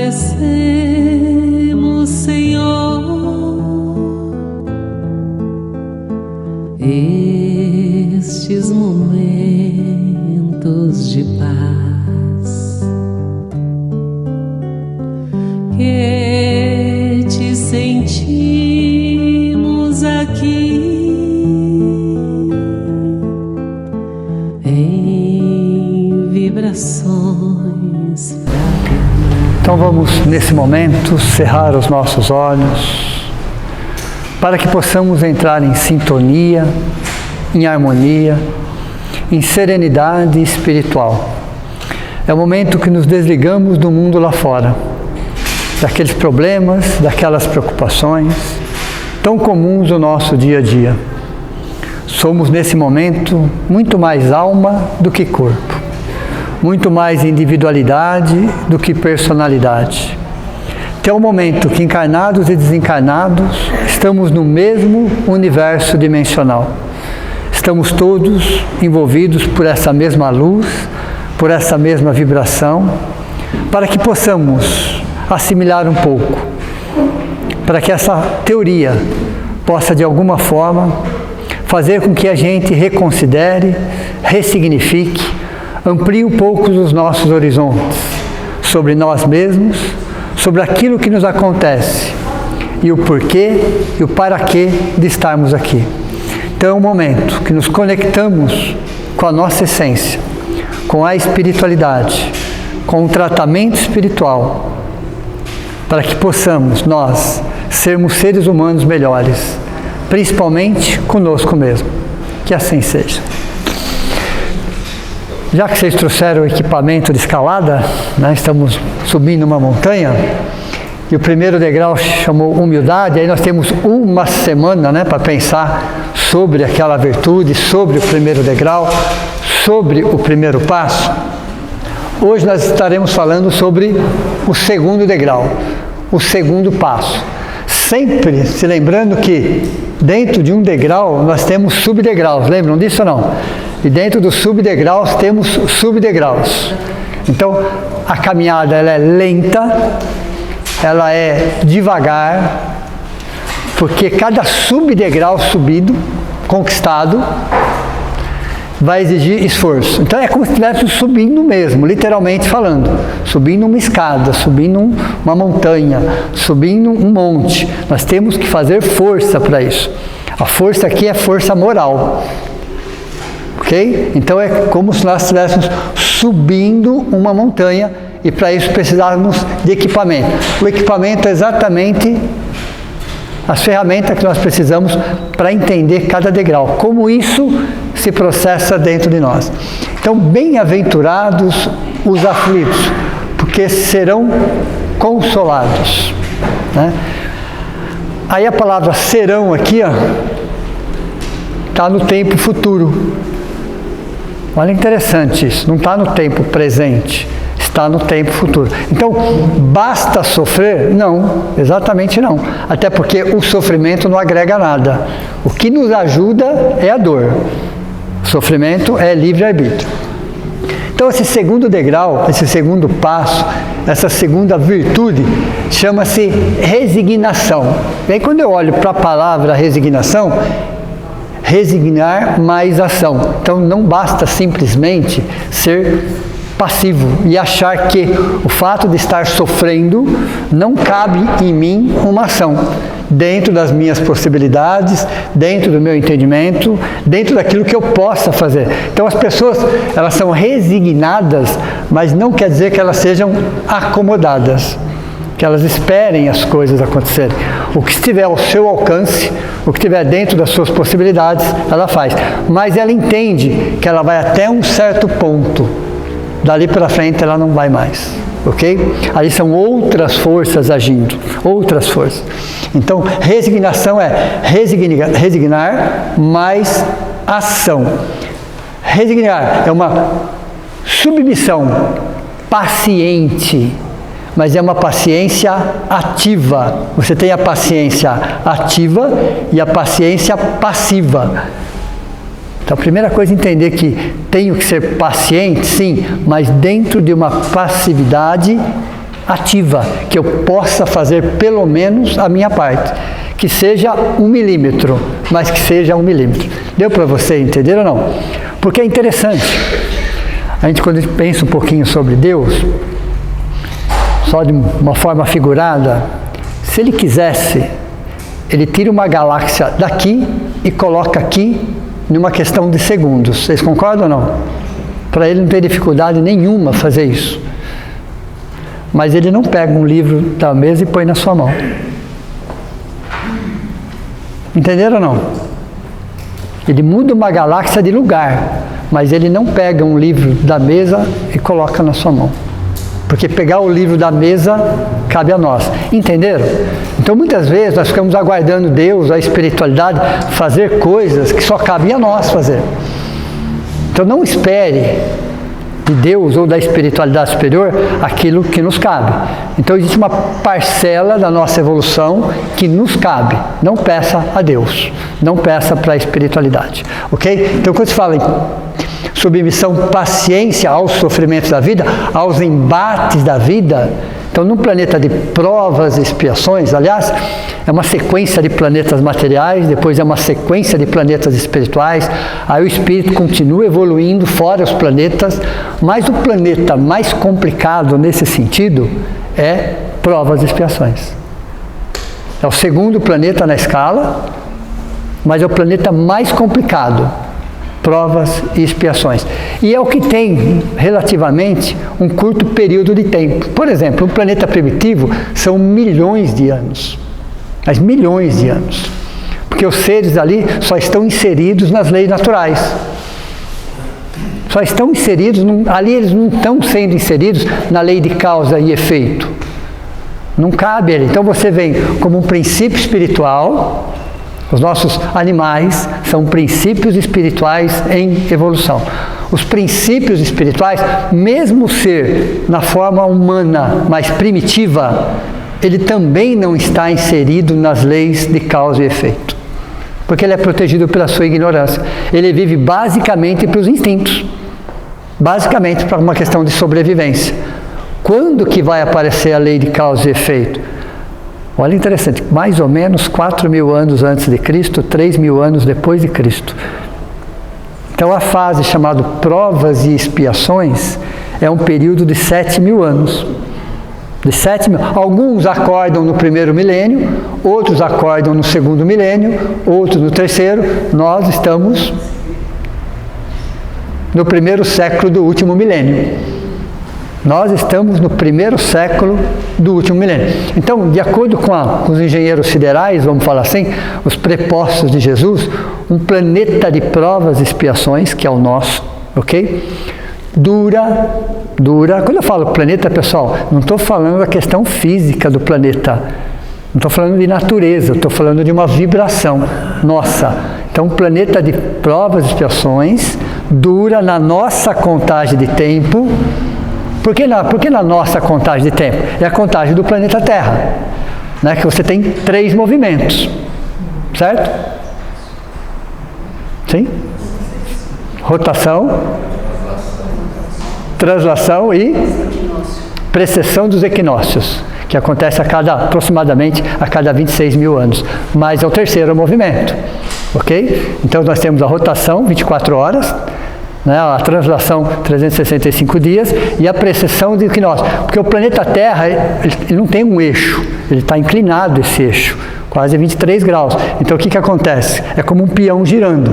agradecemos, Senhor, estes momentos de paz que te sentimos aqui em vibrações fraternais. Então vamos nesse momento cerrar os nossos olhos para que possamos entrar em sintonia, em harmonia, em serenidade espiritual. É o momento que nos desligamos do mundo lá fora, daqueles problemas, daquelas preocupações tão comuns do nosso dia a dia. Somos nesse momento muito mais alma do que corpo, muito mais individualidade do que personalidade. Até o momento que encarnados e desencarnados estamos no mesmo universo dimensional. Estamos todos envolvidos por essa mesma luz, por essa mesma vibração, para que possamos assimilar um pouco, para que essa teoria possa de alguma forma fazer com que a gente reconsidere, ressignifique, amplie um pouco os nossos horizontes sobre nós mesmos, sobre aquilo que nos acontece e o porquê e o para quê de estarmos aqui. Então é um momento que nos conectamos com a nossa essência, com a espiritualidade, com o tratamento espiritual, para que possamos nós sermos seres humanos melhores, principalmente conosco mesmo. Que assim seja. Já que vocês trouxeram o equipamento de escalada, né, estamos subindo uma montanha, e o primeiro degrau chamou humildade, aí nós temos uma semana, né, para pensar sobre aquela virtude, sobre o primeiro degrau, sobre o primeiro passo. Hoje nós estaremos falando sobre o segundo degrau, o segundo passo. Sempre se lembrando que dentro de um degrau nós temos subdegraus, lembram disso ou não? E dentro dos subdegraus temos subdegraus. Então a caminhada ela é lenta, ela é devagar, porque cada subdegrau subido, conquistado, vai exigir esforço. Então é como se estivéssemos subindo mesmo, literalmente falando. Subindo uma escada, subindo uma montanha, subindo um monte. Nós temos que fazer força para isso. A força aqui é força moral. Ok? Então é como se nós estivéssemos subindo uma montanha e para isso precisávamos de equipamento. O equipamento é exatamente as ferramentas que nós precisamos para entender cada degrau, como isso se processa dentro de nós. Então, bem-aventurados os aflitos, porque serão consolados. Né? Aí a palavra serão aqui, está no tempo futuro. Olha, interessante isso, não está no tempo presente, está no tempo futuro. Então, basta sofrer? Não, exatamente não. Até porque o sofrimento não agrega nada. O que nos ajuda é a dor. O sofrimento é livre-arbítrio. Então, esse segundo degrau, esse segundo passo, essa segunda virtude, chama-se resignação. E aí, quando eu olho para a palavra resignação, resignar mais ação. Então, não basta simplesmente ser passivo e achar que o fato de estar sofrendo não cabe em mim uma ação, dentro das minhas possibilidades, dentro do meu entendimento, dentro daquilo que eu possa fazer. Então as pessoas, elas são resignadas, mas não quer dizer que elas sejam acomodadas, que elas esperem as coisas acontecerem. O que estiver ao seu alcance, o que estiver dentro das suas possibilidades, ela faz. Mas ela entende que ela vai até um certo ponto. Dali para frente ela não vai mais, ok? Ali são outras forças agindo, outras forças. Então, resignação é resignar mais ação. Resignar é uma submissão paciente, mas é uma paciência ativa. Você tem a paciência ativa e a paciência passiva. Então, a primeira coisa é entender que tenho que ser paciente, sim, mas dentro de uma passividade ativa, que eu possa fazer pelo menos a minha parte. Que seja 1 milímetro, mas que seja 1 milímetro. Deu para você entender ou não? Porque é interessante. A gente, quando pensa um pouquinho sobre Deus, só de uma forma figurada, se Ele quisesse, Ele tira uma galáxia daqui e coloca aqui numa questão de segundos. Vocês concordam ou não? Para Ele não ter dificuldade nenhuma fazer isso. Mas Ele não pega um livro da mesa e põe na sua mão. Entenderam ou não? Ele muda uma galáxia de lugar, mas Ele não pega um livro da mesa e coloca na sua mão. Porque pegar o livro da mesa cabe a nós. Entenderam? Então muitas vezes nós ficamos aguardando Deus, a espiritualidade, fazer coisas que só cabem a nós fazer. Então não espere de Deus ou da espiritualidade superior aquilo que nos cabe. Então existe uma parcela da nossa evolução que nos cabe. Não peça a Deus, não peça para a espiritualidade, ok? Então quando se fala em submissão, paciência aos sofrimentos da vida, aos embates da vida, então num planeta de provas e expiações, aliás, é uma sequência de planetas materiais, depois é uma sequência de planetas espirituais, aí o espírito continua evoluindo fora os planetas, mas o planeta mais complicado nesse sentido é provas e expiações. É o segundo planeta na escala, mas é o planeta mais complicado, provas e expiações. E é o que tem, relativamente, um curto período de tempo. Por exemplo, um planeta primitivo são milhões de anos. Mas milhões de anos. Porque os seres ali só estão inseridos nas leis naturais. Só estão inseridos, ali eles não estão sendo inseridos na lei de causa e efeito. Não cabe ele. Então você vem como um princípio espiritual. Os nossos animais são princípios espirituais em evolução. Os princípios espirituais, mesmo ser na forma humana mais primitiva, ele também não está inserido nas leis de causa e efeito. Porque ele é protegido pela sua ignorância. Ele vive basicamente para os instintos. Basicamente para uma questão de sobrevivência. Quando que vai aparecer a lei de causa e efeito? Olha, interessante, mais ou menos 4.000 anos antes de Cristo, 3.000 anos depois de Cristo. Então a fase chamada provas e expiações é um período de 7.000 anos. De 7.000. Alguns acordam no primeiro milênio, outros acordam no segundo milênio, outros no terceiro. Nós estamos no primeiro século do último milênio. Nós estamos no primeiro século do último milênio. Então, de acordo com os engenheiros siderais, vamos falar assim, os prepostos de Jesus, um planeta de provas e expiações, que é o nosso, ok? Dura, quando eu falo planeta, pessoal, não estou falando da questão física do planeta, não estou falando de natureza, estou falando de uma vibração nossa. Então, um planeta de provas e expiações dura na nossa contagem de tempo. Por que na nossa contagem de tempo? É a contagem do planeta Terra, né? Que você tem 3 movimentos, certo? Sim? Rotação, translação e precessão dos equinócios, que acontece aproximadamente a cada 26.000 anos. Mas é o terceiro movimento, ok? Então nós temos a rotação, 24 horas, né, a translação 365 dias e a precessão de equinócio. Porque o planeta Terra ele não tem um eixo, ele está inclinado esse eixo, quase 23 graus. Então o que acontece? É como um peão girando,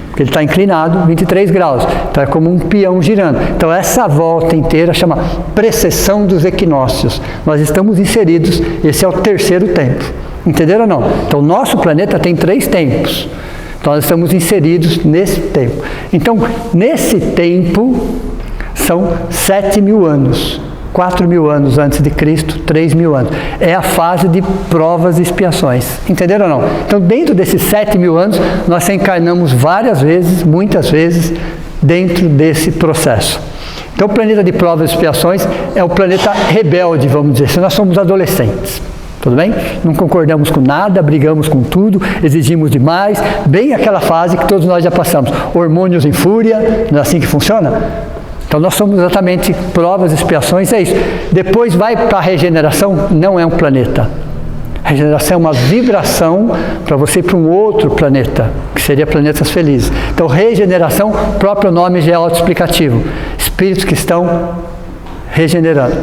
porque ele está inclinado 23 graus. Então é como um peão girando. Então essa volta inteira chama precessão dos equinócios. Nós estamos inseridos, esse é o terceiro tempo. Entenderam ou não? Então o nosso planeta tem 3 tempos. Nós estamos inseridos nesse tempo. Então, nesse tempo, são 7.000 anos. 4.000 anos antes de Cristo, 3.000 anos. É a fase de provas e expiações. Entenderam ou não? Então, dentro desses 7.000 anos, nós reencarnamos várias vezes, muitas vezes, dentro desse processo. Então, o planeta de provas e expiações é o planeta rebelde, vamos dizer, se nós somos adolescentes. Tudo bem? Não concordamos com nada, brigamos com tudo, exigimos demais, bem aquela fase que todos nós já passamos. Hormônios em fúria, não é assim que funciona? Então nós somos exatamente provas, expiações, é isso. Depois vai para a regeneração, não é um planeta. A regeneração é uma vibração para você ir para um outro planeta, que seria planetas felizes. Então regeneração, o próprio nome já é autoexplicativo. Espíritos que estão regenerando.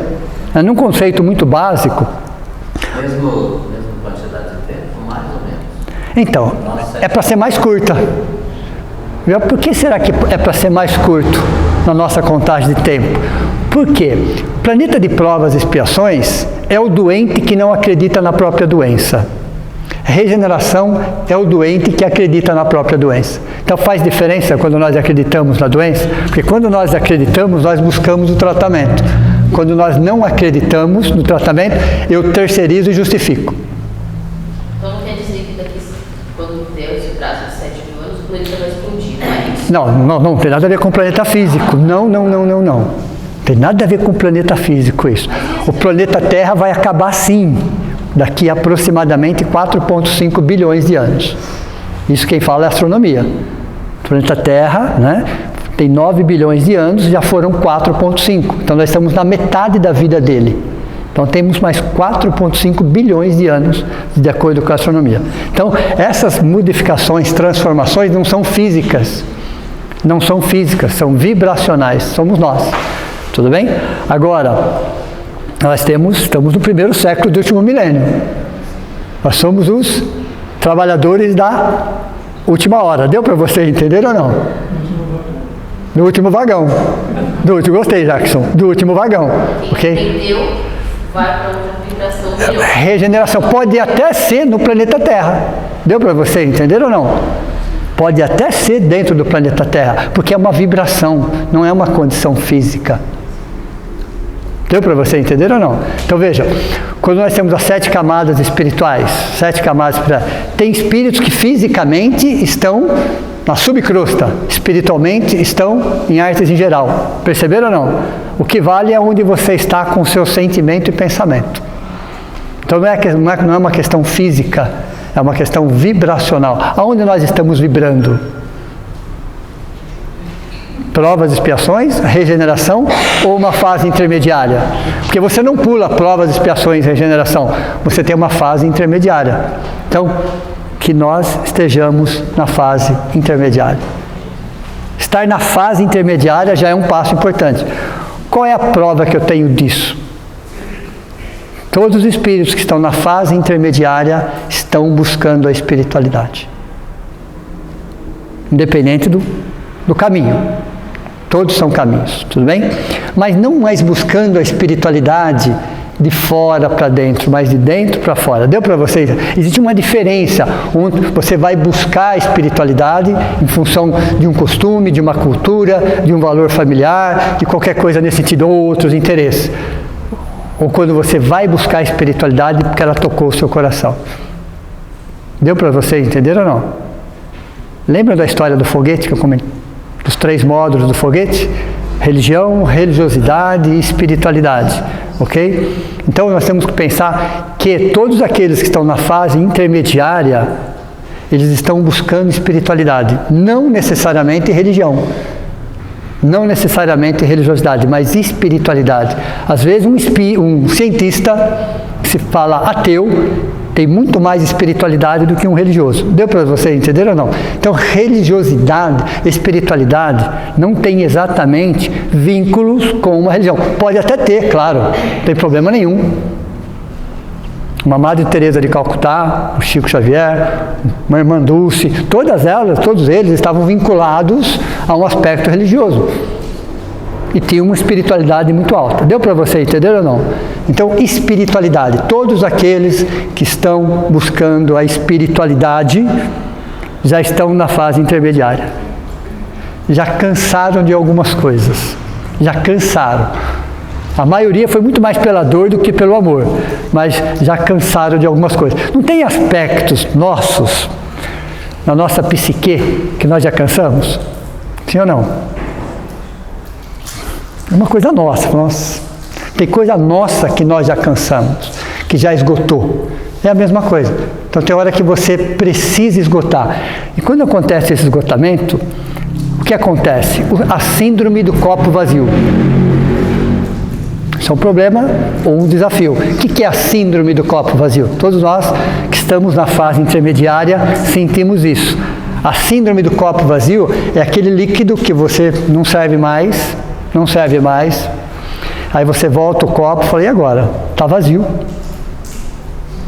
Num conceito muito básico. Mesmo quantidade de tempo, mais ou menos? Então, é para ser mais curta. Por que será que é para ser mais curto na nossa contagem de tempo? Por quê? O planeta de provas e expiações é o doente que não acredita na própria doença. Regeneração é o doente que acredita na própria doença. Então faz diferença quando nós acreditamos na doença? Porque quando nós acreditamos, nós buscamos o tratamento. Quando nós não acreditamos no tratamento, eu terceirizo e justifico. Então não quer dizer que daqui, quando der esse prazo de 7 mil anos, o planeta vai explodir, não é isso? Não tem nada a ver com o planeta físico. Não tem nada a ver com o planeta físico isso. O planeta Terra vai acabar sim, daqui a aproximadamente 4,5 bilhões de anos. Isso quem fala é astronomia. O planeta Terra, né, tem 9 bilhões de anos, já foram 4,5. Então nós estamos na metade da vida dele. Então temos mais 4,5 bilhões de anos, de acordo com a astronomia. Então essas modificações, transformações não são físicas. Não são físicas, são vibracionais. Somos nós. Tudo bem? Agora, nós estamos no primeiro século do último milênio. Nós somos os trabalhadores da última hora. Deu para você entender ou não? No último vagão. Gostei, Jackson. Do último vagão. Quem Ok? entendeu, vai para outra vibração melhor. Regeneração pode até ser no planeta Terra. Deu para você entender ou não? Pode até ser dentro do planeta Terra, porque é uma vibração, não é uma condição física. Deu para você entender ou não? Então veja, quando nós temos as 7 camadas espirituais, tem espíritos que fisicamente estão na subcrosta, espiritualmente estão em artes em geral. Perceberam ou não? O que vale é onde você está com o seu sentimento e pensamento. Então não é uma questão física, é uma questão vibracional. Aonde nós estamos vibrando? Provas, expiações, regeneração ou uma fase intermediária? Porque você não pula provas, expiações, regeneração. Você tem uma fase intermediária. Então, que nós estejamos na fase intermediária. Estar na fase intermediária já é um passo importante. Qual é a prova que eu tenho disso? Todos os espíritos que estão na fase intermediária estão buscando a espiritualidade. Independente do caminho. Todos são caminhos, tudo bem? Mas não mais buscando a espiritualidade de fora para dentro, mas de dentro para fora. Deu para vocês? Existe uma diferença onde você vai buscar a espiritualidade em função de um costume, de uma cultura, de um valor familiar, de qualquer coisa nesse sentido, ou outros interesses. Ou quando você vai buscar a espiritualidade porque ela tocou o seu coração. Deu para vocês entenderam ou não? Lembra da história do foguete que eu comentei? Dos 3 módulos do foguete? Religião, religiosidade e espiritualidade. Ok? Então nós temos que pensar que todos aqueles que estão na fase intermediária, eles estão buscando espiritualidade. Não necessariamente religião. Não necessariamente religiosidade, mas espiritualidade. Às vezes um cientista que se fala ateu tem muito mais espiritualidade do que um religioso. Deu para você entender ou não? Então, religiosidade, espiritualidade não tem exatamente vínculos com uma religião. Pode até ter, claro, não tem problema nenhum. Uma Madre Teresa de Calcutá, o Chico Xavier, uma Irmã Dulce, todos eles estavam vinculados a um aspecto religioso. E tinham uma espiritualidade muito alta. Deu para você entender ou não? Então, espiritualidade. Todos aqueles que estão buscando a espiritualidade já estão na fase intermediária. Já cansaram de algumas coisas. Já cansaram. A maioria foi muito mais pela dor do que pelo amor, mas já cansaram de algumas coisas. Não tem aspectos nossos, na nossa psique, que nós já cansamos? Sim ou não? É uma coisa nossa. Tem coisa nossa que nós já cansamos, que já esgotou. É a mesma coisa. Então tem hora que você precisa esgotar. E quando acontece esse esgotamento, o que acontece? A síndrome do copo vazio. Isso é um problema ou um desafio. O que é a síndrome do copo vazio? Todos nós que estamos na fase intermediária sentimos isso. A síndrome do copo vazio é aquele líquido que você não serve mais, aí você volta o copo e fala, e agora? Está vazio.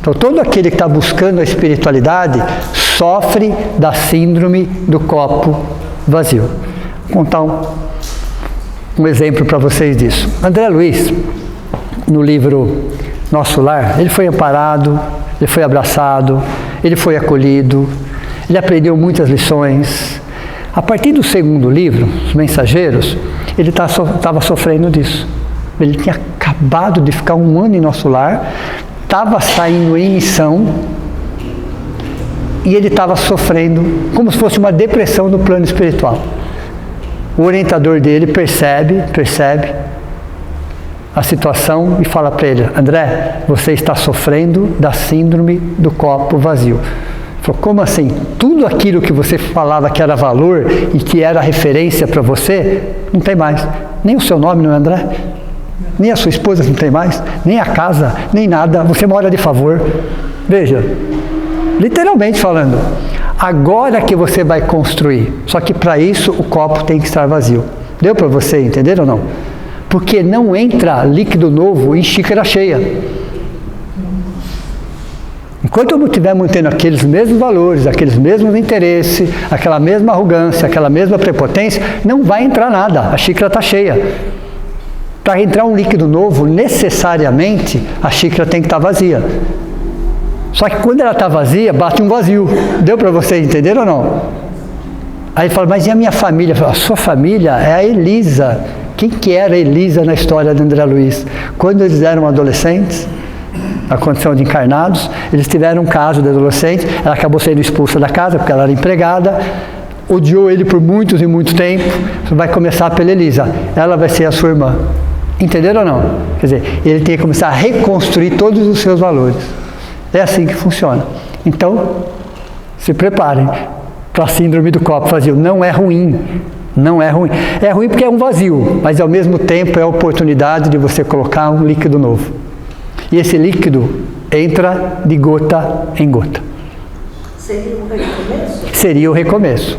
Então todo aquele que está buscando a espiritualidade sofre da síndrome do copo vazio. Vou contar um exemplo para vocês disso. André Luiz, no livro Nosso Lar, ele foi amparado, ele foi abraçado, ele foi acolhido, ele aprendeu muitas lições. A partir do segundo livro, Os Mensageiros, ele estava sofrendo disso. Ele tinha acabado de ficar 1 ano em Nosso Lar, estava saindo em missão e ele estava sofrendo como se fosse uma depressão no plano espiritual. O orientador dele percebe a situação e fala para ele, André, você está sofrendo da síndrome do copo vazio. Ele falou, como assim? Tudo aquilo que você falava que era valor e que era referência para você, não tem mais. Nem o seu nome não é André, nem a sua esposa não tem mais, nem a casa, nem nada, você mora de favor. Veja, literalmente falando, agora que você vai construir, só que para isso o copo tem que estar vazio. Deu para você entender ou não? Porque não entra líquido novo em xícara cheia. Enquanto eu não estiver mantendo aqueles mesmos valores, aqueles mesmos interesses, aquela mesma arrogância, aquela mesma prepotência, não vai entrar nada, a xícara está cheia. Para entrar um líquido novo, necessariamente, a xícara tem que estar vazia. Só que quando ela está vazia, bate um vazio. Deu para você entender ou não? Aí ele fala, mas e a minha família? A sua família é a Elisa. Quem que era a Elisa na história de André Luiz? Quando eles eram adolescentes, na condição de encarnados, eles tiveram um caso de adolescente, ela acabou sendo expulsa da casa, porque ela era empregada, odiou ele por muitos e muito tempo, vai começar pela Elisa, ela vai ser a sua irmã. Entenderam ou não? Quer dizer, ele tem que começar a reconstruir todos os seus valores. É assim que funciona. Então, se preparem para a síndrome do copo vazio. Não é ruim. Não é ruim. É ruim porque é um vazio, mas ao mesmo tempo é a oportunidade de você colocar um líquido novo. E esse líquido entra de gota em gota. Seria um recomeço? Seria o recomeço.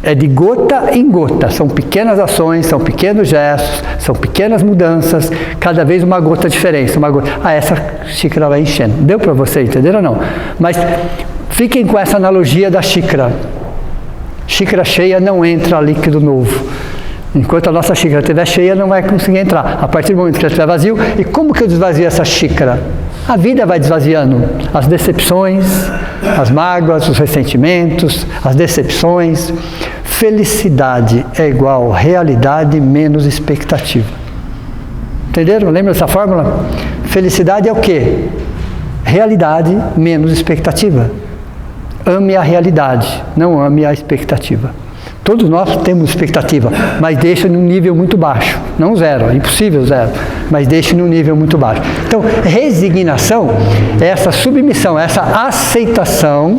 É de gota em gota. São pequenas ações, são pequenos gestos, são pequenas mudanças, cada vez uma gota diferente. Uma gota. Essa xícara vai enchendo. Deu para você entender ou não? Mas fiquem com essa analogia da xícara. Xícara cheia não entra líquido novo. Enquanto a nossa xícara estiver cheia, não vai conseguir entrar. A partir do momento que ela estiver vazio, e como que eu desvazio essa xícara? A vida vai desvaziando. As decepções, as mágoas, os ressentimentos, as decepções. Felicidade é igual realidade menos expectativa. Entenderam? Lembra dessa fórmula? Felicidade é o quê? Realidade menos expectativa. Ame a realidade, não ame a expectativa. Todos nós temos expectativa, mas deixa num nível muito baixo. Não zero, é impossível zero, mas deixa num nível muito baixo. Então, resignação é essa submissão, essa aceitação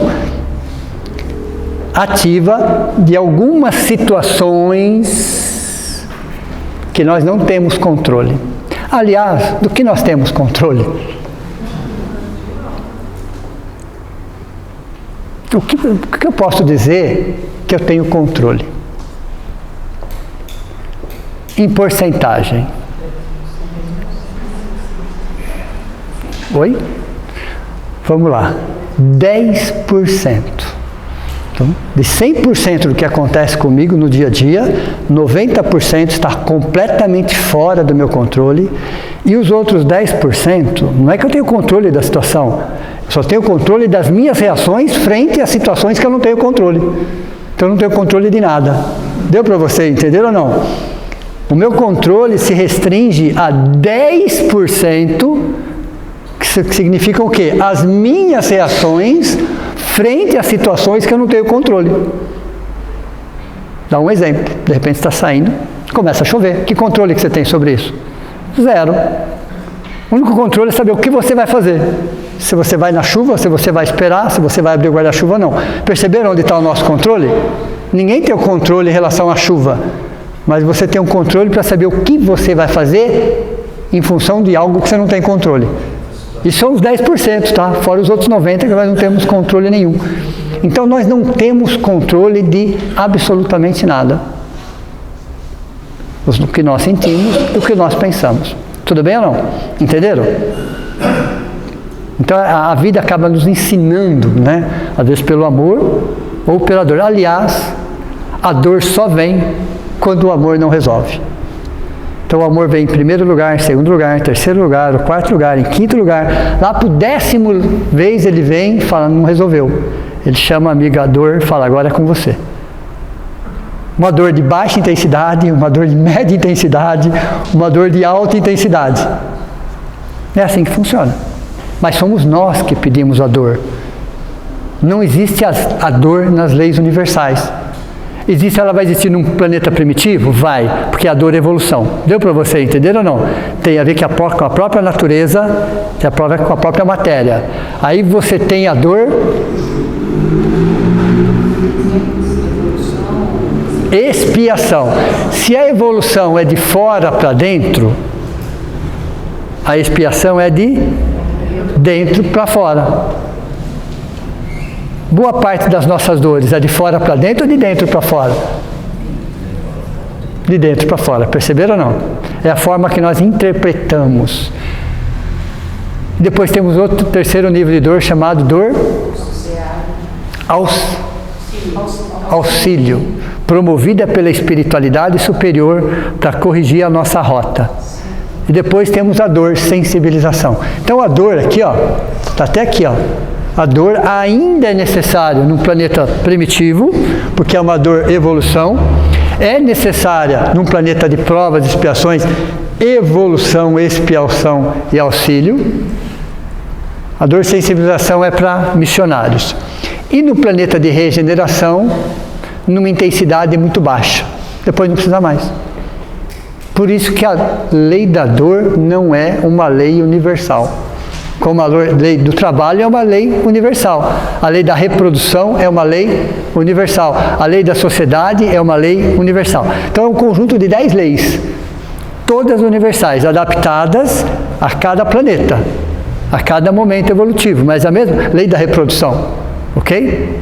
ativa de algumas situações que nós não temos controle. Aliás, do que nós temos controle? O que eu posso dizer que eu tenho controle? Em porcentagem. Oi? Vamos lá. 10%. Então, de 100% do que acontece comigo no dia a dia, 90% está completamente fora do meu controle. E os outros 10%, não é que eu tenho controle da situação, eu só tenho controle das minhas reações frente às situações que eu não tenho controle. Então eu não tenho controle de nada. Deu para você entender ou não? O meu controle se restringe a 10%, que significa o quê? As minhas reações frente às situações que eu não tenho controle. Dá um exemplo. De repente está saindo, começa a chover. Que controle que você tem sobre isso? Zero. O único controle é saber o que você vai fazer. Se você vai na chuva, se você vai esperar, se você vai abrir o guarda-chuva ou não. Perceberam onde está o nosso controle? Ninguém tem o controle em relação à chuva, mas você tem um controle para saber o que você vai fazer em função de algo que você não tem controle. E são os 10%, tá? Fora os outros 90% que nós não temos controle nenhum. Então nós não temos controle de absolutamente nada. O que nós sentimos, o que nós pensamos. Tudo bem ou não? Entenderam? Então a vida acaba nos ensinando, né? Às vezes pelo amor ou pela dor. Aliás, a dor só vem quando o amor não resolve. Então o amor vem em primeiro lugar, em segundo lugar, em terceiro lugar, em quarto lugar, em quinto lugar. Lá para o 10º vez ele vem e fala, não resolveu. Ele chama a amiga a dor e fala, agora é com você. Uma dor de baixa intensidade, uma dor de média intensidade, uma dor de alta intensidade. É assim que funciona. Mas somos nós que pedimos a dor. Não existe a dor nas leis universais. Ela vai existir num planeta primitivo? Vai, porque a dor é evolução. Deu para você entender ou não? Tem a ver com a própria natureza, com a própria matéria. Aí você tem a dor... Expiação. Se a evolução é de fora para dentro, a expiação é de dentro para fora. Boa parte das nossas dores é de fora para dentro ou de dentro para fora? De dentro para fora, perceberam ou não? É a forma que nós interpretamos. Depois temos outro terceiro nível de dor chamado dor auxílio, promovida pela espiritualidade superior para corrigir a nossa rota. E depois temos a dor sensibilização. Então a dor aqui, ó, está até aqui, ó. A dor ainda é necessária num planeta primitivo, porque é uma dor evolução. É necessária num planeta de provas, expiações, evolução, expiação e auxílio. A dor sensibilização é para missionários. E no planeta de regeneração, numa intensidade muito baixa. Depois não precisa mais. Por isso que a lei da dor não é uma lei universal. Como a lei do trabalho é uma lei universal. A lei da reprodução é uma lei universal. A lei da sociedade é uma lei universal. Então é um conjunto de 10 leis, todas universais, adaptadas a cada planeta, a cada momento evolutivo. Mas a mesma lei da reprodução, ok?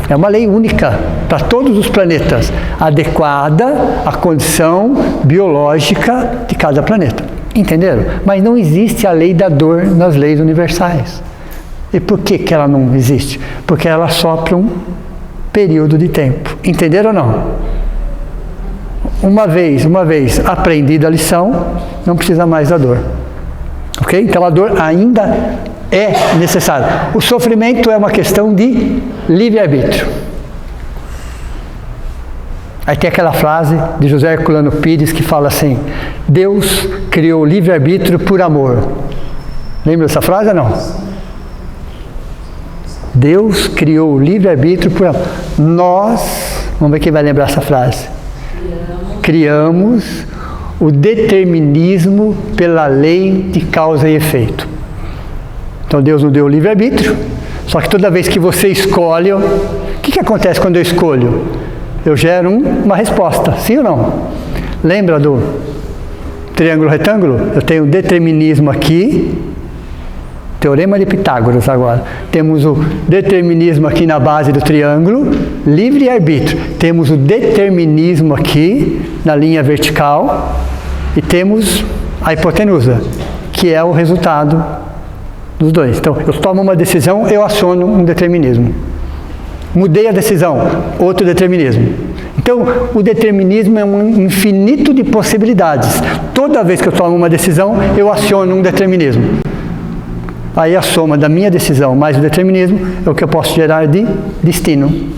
É uma lei única para todos os planetas, adequada à condição biológica de cada planeta. Entenderam? Mas não existe a lei da dor nas leis universais. E por que ela não existe? Porque ela só para um período de tempo. Entenderam ou não? Uma vez aprendida a lição, não precisa mais da dor. Ok? Então a dor ainda é necessária. O sofrimento é uma questão de livre-arbítrio. Aí tem aquela frase de José Herculano Pires que fala assim: Deus criou o livre-arbítrio por amor. Lembra dessa frase ou não? Deus criou o livre-arbítrio por amor. Nós, vamos ver quem vai lembrar essa frase. Criamos o determinismo pela lei de causa e efeito. Então Deus nos deu o livre-arbítrio, só que toda vez que você escolhe, o que acontece quando eu escolho? Eu gero uma resposta, sim ou não? Lembra do triângulo retângulo? Eu tenho determinismo aqui, teorema de Pitágoras agora. Temos o determinismo aqui na base do triângulo, livre arbítrio. Temos o determinismo aqui na linha vertical e temos a hipotenusa, que é o resultado dos dois. Então, eu tomo uma decisão, eu aciono um determinismo. Mudei a decisão, outro determinismo. Então, o determinismo é um infinito de possibilidades. Toda vez que eu tomo uma decisão, eu aciono um determinismo. Aí a soma da minha decisão mais o determinismo é o que eu posso gerar de destino.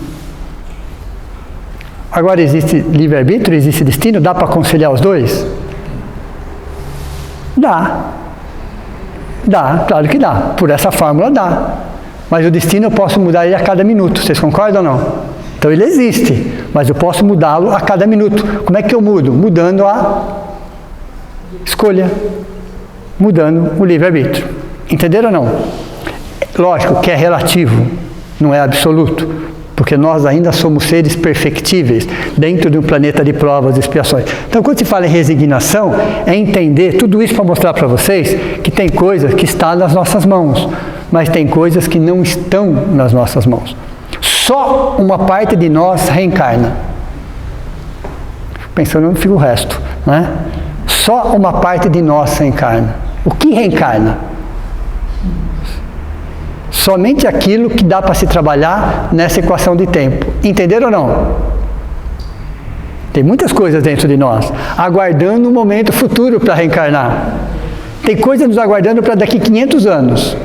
Agora, existe livre-arbítrio, existe destino? Dá para conciliar os dois? Dá. Dá, claro que dá. Por essa fórmula dá. Mas o destino eu posso mudar ele a cada minuto. Vocês concordam ou não? Então ele existe, mas eu posso mudá-lo a cada minuto. Como é que eu mudo? Mudando a escolha. Mudando o livre-arbítrio. Entenderam ou não? Lógico que é relativo, não é absoluto. porque nós ainda somos seres perfectíveis dentro de um planeta de provas e expiações. Então, quando se fala em resignação, é entender tudo isso para mostrar para vocês que tem coisas que estão nas nossas mãos, mas tem coisas que não estão nas nossas mãos. Só uma parte de nós reencarna. Pensando no o resto, né? Só uma parte de nós reencarna. O que reencarna? Somente aquilo que dá para se trabalhar nessa equação de tempo. Entenderam ou não? Tem muitas coisas dentro de nós, aguardando um momento futuro para reencarnar. Tem coisas nos aguardando para daqui 500 anos,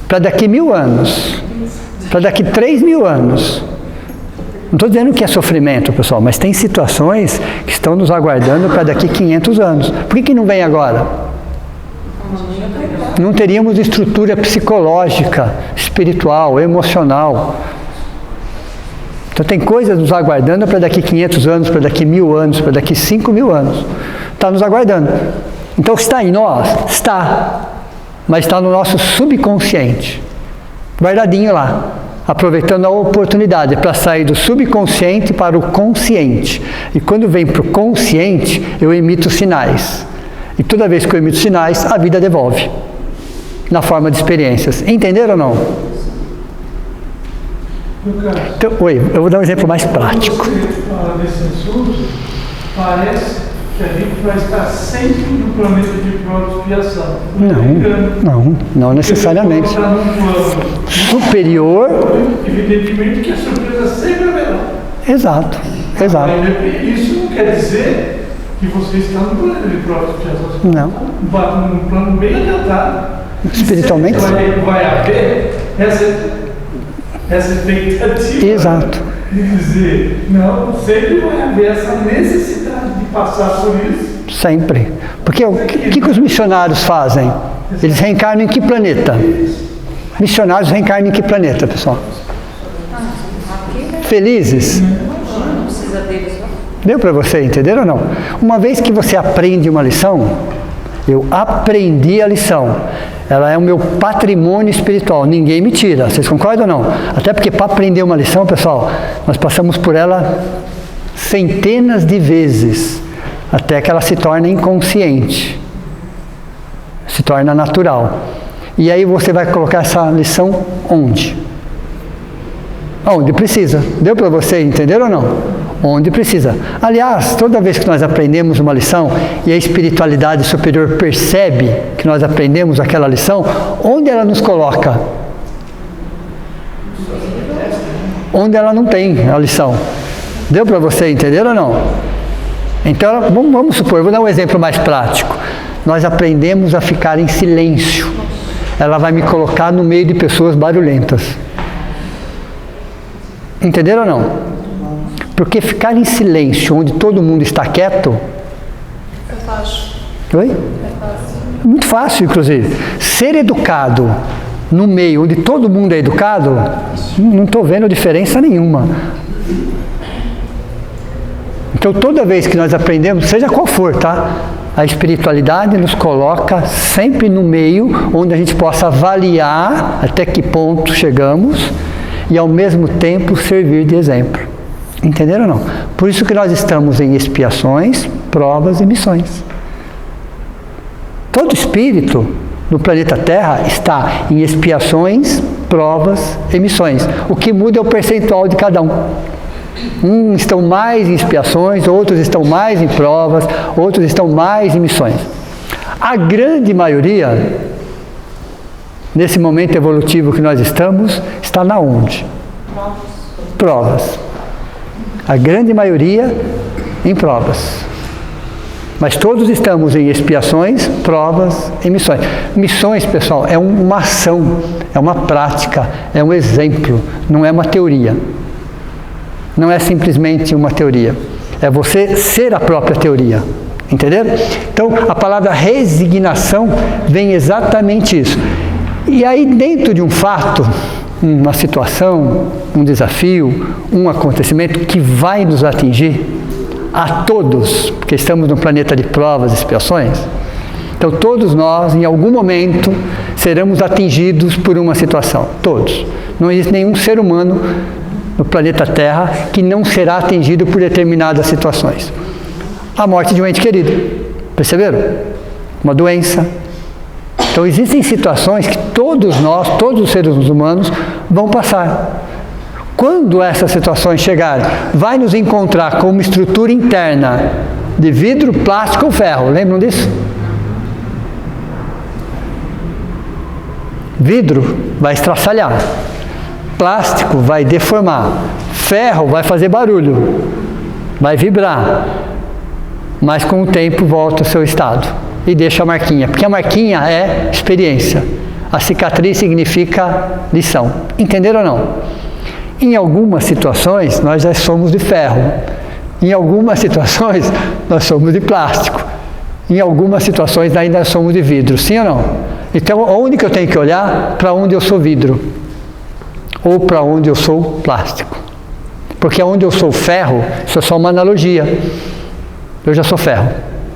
para daqui 1000 anos, para daqui 3.000 anos. Não estou dizendo que é sofrimento, pessoal, mas tem situações que estão nos aguardando para daqui 500 anos. Por que não vem agora? Não teríamos estrutura psicológica, espiritual, emocional. Então tem coisas nos aguardando para daqui 500 anos, para daqui 1000 anos, para daqui 5.000 anos. Está nos aguardando. Então está em nós? Está. Mas está no nosso subconsciente. Guardadinho lá. Aproveitando a oportunidade para sair do subconsciente para o consciente. E quando vem para o consciente, eu emito sinais. E toda vez que eu emito sinais, a vida devolve. Na forma de experiências. Entenderam ou não? Então, oi, eu vou dar um exemplo mais prático. Quando você fala desse assunto, parece que a gente vai estar sempre no planeta de prova e expiação. Não necessariamente. Porque num plano superior. Evidentemente que a surpresa sempre haverá. Exato. Isso não quer dizer que você está no planeta de prova e expiação. Não. Num plano bem adiantado. Espiritualmente? Vai haver essa expectativa. Exato. De dizer, não, sempre vai haver essa necessidade de passar por isso. Sempre. Porque o que os missionários fazem? Eles reencarnam em que planeta? Missionários reencarnam em que planeta, pessoal? Felizes? Não precisa deles, não. Deu para você entender ou não? Uma vez que você aprende uma lição, eu aprendi a lição. Ela é o meu patrimônio espiritual. Ninguém me tira. Vocês concordam ou não? Até porque para aprender uma lição, pessoal, nós passamos por ela centenas de vezes, até que ela se torna inconsciente. Se torna natural. E aí você vai colocar essa lição onde? Onde precisa. Deu para você entender ou não? Onde precisa. Aliás, toda vez que nós aprendemos uma lição e a espiritualidade superior percebe que nós aprendemos aquela lição, onde ela nos coloca? Onde ela não tem a lição. Deu para você entender ou não? Então, vamos supor, vou dar um exemplo mais prático. Nós aprendemos a ficar em silêncio. Ela vai me colocar no meio de pessoas barulhentas. Entenderam ou não? Porque ficar em silêncio, onde todo mundo está quieto... É fácil. Oi? É fácil. Muito fácil, inclusive. Ser educado no meio onde todo mundo é educado, não estou vendo diferença nenhuma. Então, toda vez que nós aprendemos, seja qual for, tá? A espiritualidade nos coloca sempre no meio onde a gente possa avaliar até que ponto chegamos e, ao mesmo tempo, servir de exemplo. Entenderam ou não? Por isso que nós estamos em expiações, provas e missões. Todo espírito no planeta Terra está em expiações, provas e missões. O que muda é o percentual de cada um. Uns estão mais em expiações, outros estão mais em provas, outros estão mais em missões. A grande maioria, nesse momento evolutivo que nós estamos, está na onde? Provas. A grande maioria em provas. Mas todos estamos em expiações, provas e missões. Missões, pessoal, é uma ação, é uma prática, é um exemplo, não é uma teoria. Não é simplesmente uma teoria. É você ser a própria teoria. Entenderam? Então, a palavra resignação vem exatamente isso. E aí, dentro de um fato, uma situação, um desafio, um acontecimento que vai nos atingir a todos, porque estamos num planeta de provas e expiações, então todos nós, em algum momento, seremos atingidos por uma situação. Todos. Não existe nenhum ser humano no planeta Terra que não será atingido por determinadas situações. A morte de um ente querido. Perceberam? Uma doença. Então existem situações que todos nós, todos os seres humanos vão passar. Quando essas situações chegarem, vai nos encontrar com uma estrutura interna de vidro, plástico ou ferro. Lembram disso? Vidro vai estraçalhar, plástico vai deformar, ferro vai fazer barulho, vai vibrar, mas com o tempo volta ao seu estado e deixa a marquinha, porque a marquinha é experiência, a cicatriz significa lição. Entenderam ou não? Em algumas situações nós já somos de ferro, em algumas situações nós somos de plástico, em algumas situações ainda somos de vidro, sim ou não? Então, onde que eu tenho que olhar? Para onde eu sou vidro ou para onde eu sou plástico. Porque onde eu sou ferro, isso é só uma analogia. Eu já sou ferro.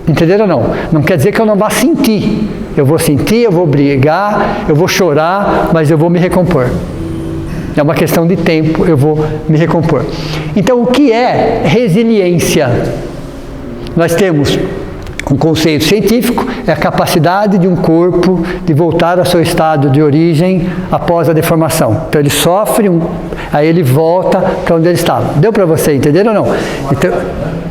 Entenderam ou não? Não quer dizer que eu não vá sentir. Eu vou sentir, eu vou brigar, eu vou chorar, mas eu vou me recompor. É uma questão de tempo, eu vou me recompor. Então, o que é resiliência? Nós temos um conceito científico, é a capacidade de um corpo de voltar ao seu estado de origem após a deformação. Então ele sofre, aí ele volta para onde ele estava. Deu para você entender ou não? Então,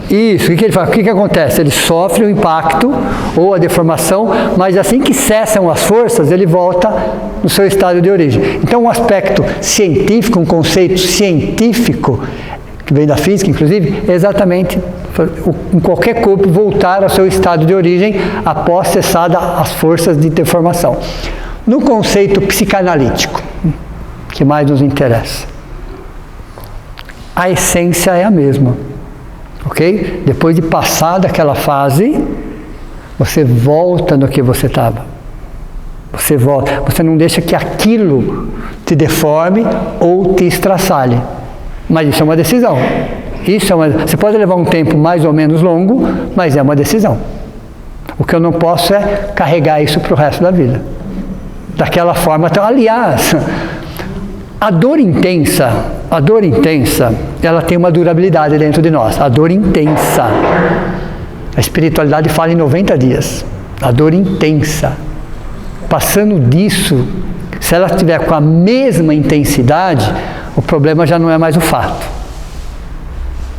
isso, o que ele faz? O que acontece? Ele sofre o impacto ou a deformação, mas assim que cessam as forças, ele volta no seu estado de origem. Então um aspecto científico, um conceito científico, que vem da física, inclusive, é exatamente em qualquer corpo voltar ao seu estado de origem após cessada as forças de deformação. No conceito psicanalítico, que mais nos interessa, a essência é a mesma, ok? Depois de passar daquela fase, você volta no que você estava. Você volta, você não deixa que aquilo te deforme ou te estraçalhe. Mas isso é uma decisão. Você pode levar um tempo mais ou menos longo, mas é uma decisão. O que eu não posso é carregar isso para o resto da vida. Daquela forma. Então, aliás, a dor intensa, ela tem uma durabilidade dentro de nós. A dor intensa. A espiritualidade fala em 90 dias. A dor intensa. Passando disso, se ela estiver com a mesma intensidade, o problema já não é mais o fato.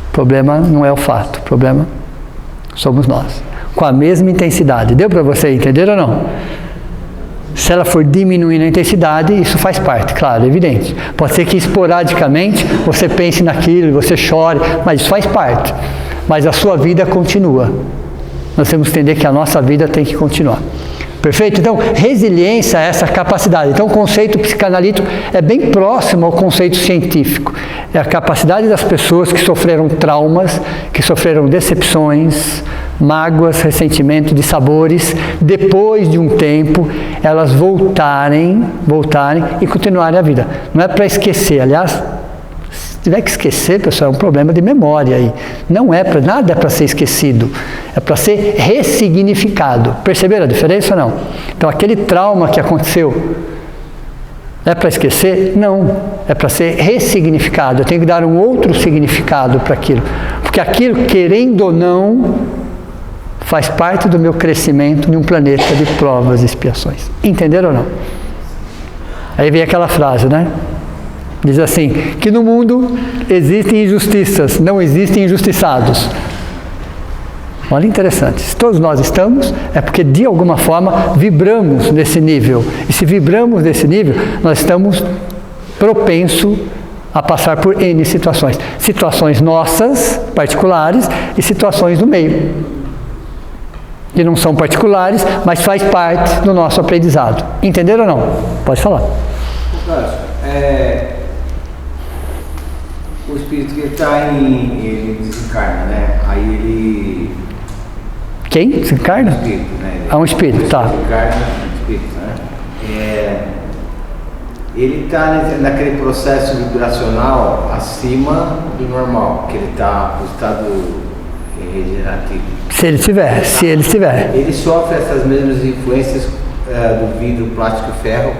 O problema não é o fato, o problema somos nós. Com a mesma intensidade. Deu para você entender ou não? Se ela for diminuindo a intensidade, isso faz parte, claro, é evidente. Pode ser que esporadicamente você pense naquilo, você chore, mas isso faz parte. Mas a sua vida continua. Nós temos que entender que a nossa vida tem que continuar. Perfeito? Então, resiliência é essa capacidade. Então, o conceito psicanalítico é bem próximo ao conceito científico. É a capacidade das pessoas que sofreram traumas, que sofreram decepções, mágoas, ressentimento, dissabores, depois de um tempo, elas voltarem e continuarem a vida. Não é para esquecer, aliás, se tiver que esquecer, pessoal, é um problema de memória aí. Nada é para ser esquecido, é para ser ressignificado. Perceberam a diferença ou não? Então, aquele trauma que aconteceu, é para esquecer? Não, é para ser ressignificado. Eu tenho que dar um outro significado para aquilo, porque aquilo, querendo ou não, faz parte do meu crescimento em um planeta de provas e expiações. Entenderam ou não? Aí vem aquela frase, né? Diz assim, que no mundo existem injustiças, não existem injustiçados. Olha, interessante. Se todos nós estamos, é porque de alguma forma vibramos nesse nível. E se vibramos nesse nível, nós estamos propensos a passar por N situações. Situações nossas, particulares, e situações do meio. Que não são particulares, mas faz parte do nosso aprendizado. Entenderam ou não? Pode falar. O espírito que ele desencarna, né? Aí ele... Quem desencarna? O espírito, né? Um espírito, tá. Desencarna, espírito, né? Ele está naquele processo vibracional acima do normal, que ele está no estado regenerativo. Se ele tiver. Ele sofre essas mesmas influências do vidro, plástico e ferro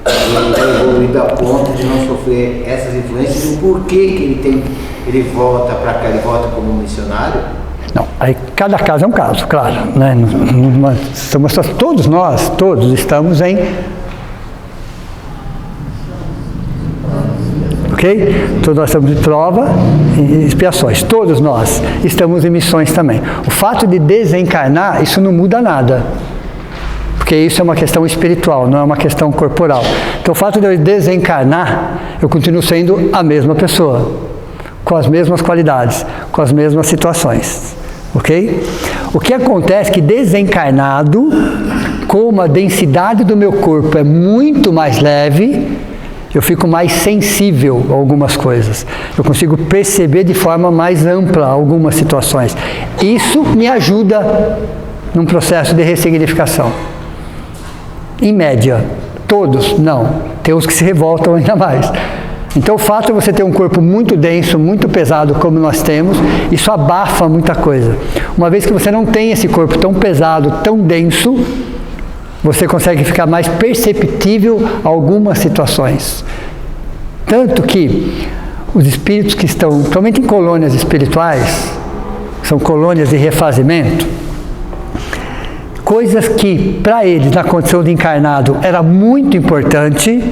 ele está evoluído a ponto de não sofrer essas influências e o porquê que ele volta para cá, ele volta como missionário? Não, aí cada caso é um caso, claro, né? Todos nós estamos em... Ok? Todos nós estamos em prova e expiações. Todos nós estamos em missões também. O fato de desencarnar, isso não muda nada. Porque isso é uma questão espiritual, não é uma questão corporal. Então o fato de eu desencarnar, eu continuo sendo a mesma pessoa, com as mesmas qualidades, com as mesmas situações. Ok? O que acontece é que desencarnado, como a densidade do meu corpo é muito mais leve, eu fico mais sensível a algumas coisas. Eu consigo perceber de forma mais ampla algumas situações. Isso me ajuda num processo de ressignificação. Em média, todos não. Tem os que se revoltam ainda mais. Então o fato de você ter um corpo muito denso, muito pesado como nós temos, isso abafa muita coisa. Uma vez que você não tem esse corpo tão pesado, tão denso, você consegue ficar mais perceptível a algumas situações. Tanto que os espíritos que estão, principalmente em colônias espirituais, são colônias de refazimento, coisas que para eles na condição de encarnado era muito importante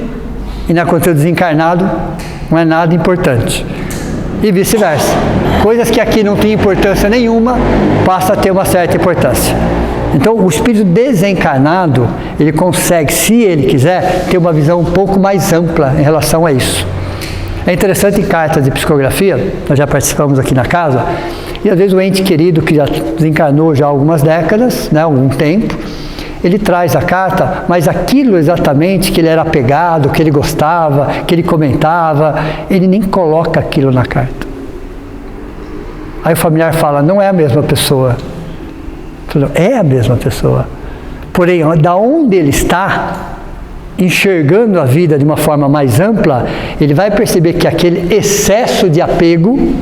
e na condição de desencarnado não é nada importante. E vice-versa. Coisas que aqui não tem importância nenhuma, passa a ter uma certa importância. Então, o espírito desencarnado, ele consegue, se ele quiser, ter uma visão um pouco mais ampla em relação a isso. É interessante em cartas de psicografia, nós já participamos aqui na casa, e às vezes o ente querido, que já desencarnou já há algumas décadas, né, algum tempo, ele traz a carta, mas aquilo exatamente que ele era apegado, que ele gostava, que ele comentava, ele nem coloca aquilo na carta. Aí o familiar fala, não é a mesma pessoa. É a mesma pessoa. Porém, da onde ele está, enxergando a vida de uma forma mais ampla, ele vai perceber que aquele excesso de apego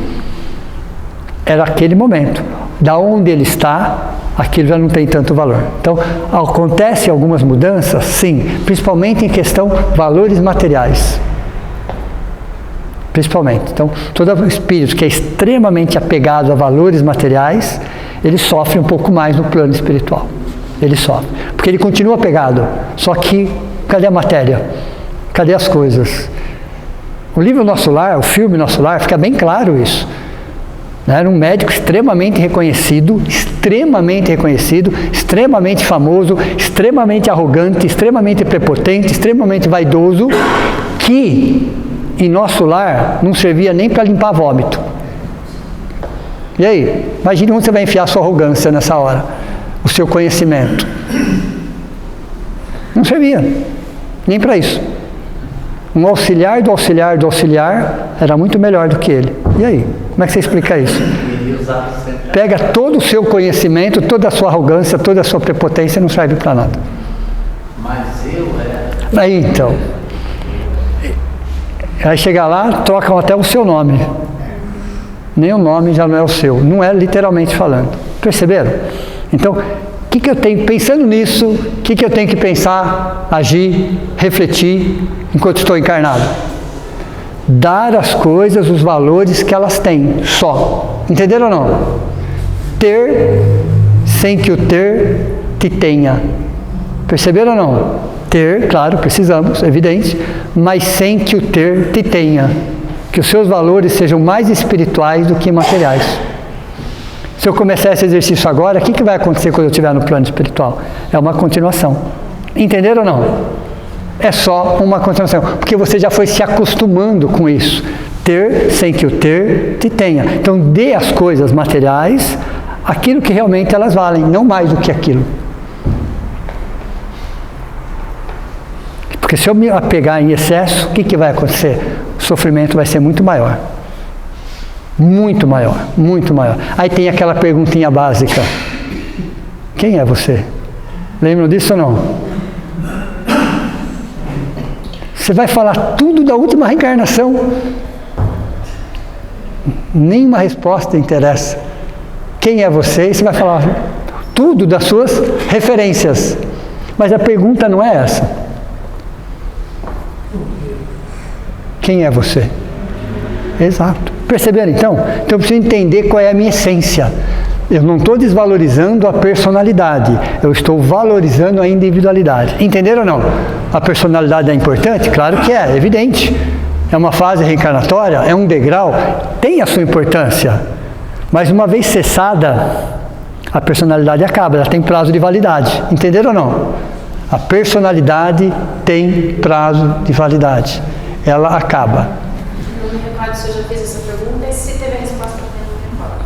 era aquele momento. Da onde ele está, aquilo já não tem tanto valor. Então, acontecem algumas mudanças, sim, principalmente em questão valores materiais. Principalmente. Então, todo espírito que é extremamente apegado a valores materiais, ele sofre um pouco mais no plano espiritual. Ele sofre. Porque ele continua apegado. Só que, cadê a matéria? Cadê as coisas? O livro Nosso Lar, o filme Nosso Lar, fica bem claro isso. Era um médico extremamente reconhecido, extremamente famoso, extremamente arrogante, extremamente prepotente, extremamente vaidoso, que em Nosso Lar não servia nem para limpar vômito. E aí? Imagine onde você vai enfiar a sua arrogância nessa hora, o seu conhecimento. Não servia, nem para isso. Um auxiliar do auxiliar do auxiliar era muito melhor do que ele. E aí? Como é que você explica isso? Pega todo o seu conhecimento, toda a sua arrogância, toda a sua prepotência e não serve para nada. Mas eu era... Aí então. Aí chega lá, trocam até o seu nome. Nem o nome já não é o seu. Não é literalmente falando. Perceberam? Então, o que eu tenho, pensando nisso, o que eu tenho que pensar, agir, refletir enquanto estou encarnado? Dar às coisas os valores que elas têm, só. Entenderam ou não? Ter, sem que o ter te tenha. Perceberam ou não? Ter, claro, precisamos, é evidente, mas sem que o ter te tenha. Que os seus valores sejam mais espirituais do que materiais. Se eu começar esse exercício agora, o que vai acontecer quando eu estiver no plano espiritual? É uma continuação. Entenderam ou não? É só uma continuação, porque você já foi se acostumando com isso. Ter sem que o ter te tenha. Então dê às coisas materiais aquilo que realmente elas valem, não mais do que aquilo. Porque se eu me apegar em excesso, o que vai acontecer? O sofrimento vai ser muito maior. Muito maior, muito maior. Aí tem aquela perguntinha básica. Quem é você? Lembram disso ou não? Você vai falar tudo da última reencarnação. Nenhuma resposta interessa. Quem é você? E você vai falar tudo das suas referências. Mas a pergunta não é essa. Quem é você? Exato. Perceberam então? Então eu preciso entender qual é a minha essência. Eu não estou desvalorizando a personalidade, eu estou valorizando a individualidade. Entenderam ou não? A personalidade é importante? Claro que é evidente. É uma fase reencarnatória, é um degrau, tem a sua importância. Mas uma vez cessada, a personalidade acaba, ela tem prazo de validade. Entenderam ou não? A personalidade tem prazo de validade. Ela acaba. Não me recordo se eu já fiz essa pergunta e se teve a resposta também não me recordo.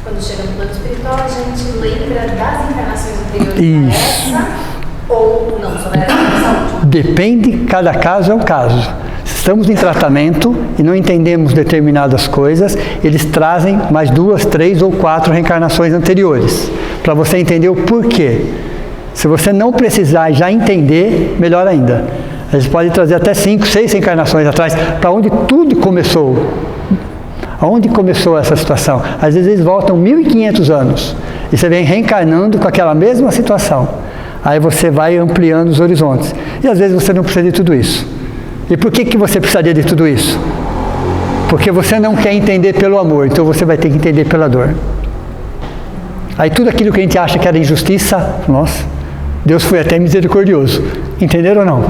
Quando chega no plano espiritual, a gente lembra das encarnações anteriores a essa ou não, só vai essa última? Depende, cada caso é um caso. Se estamos em tratamento e não entendemos determinadas coisas, eles trazem mais 2, 3 ou 4 reencarnações anteriores, para você entender o porquê. Se você não precisar e já entender, melhor ainda. Eles podem trazer até 5, 6 reencarnações atrás, para onde tudo começou. Aonde começou essa situação? Às vezes eles voltam 1500 anos e você vem reencarnando com aquela mesma situação. Aí você vai ampliando os horizontes. E às vezes você não precisa de tudo isso. E por que você precisaria de tudo isso? Porque você não quer entender pelo amor, então você vai ter que entender pela dor. Aí tudo aquilo que a gente acha que era injustiça, nossa, Deus foi até misericordioso. Entenderam ou não?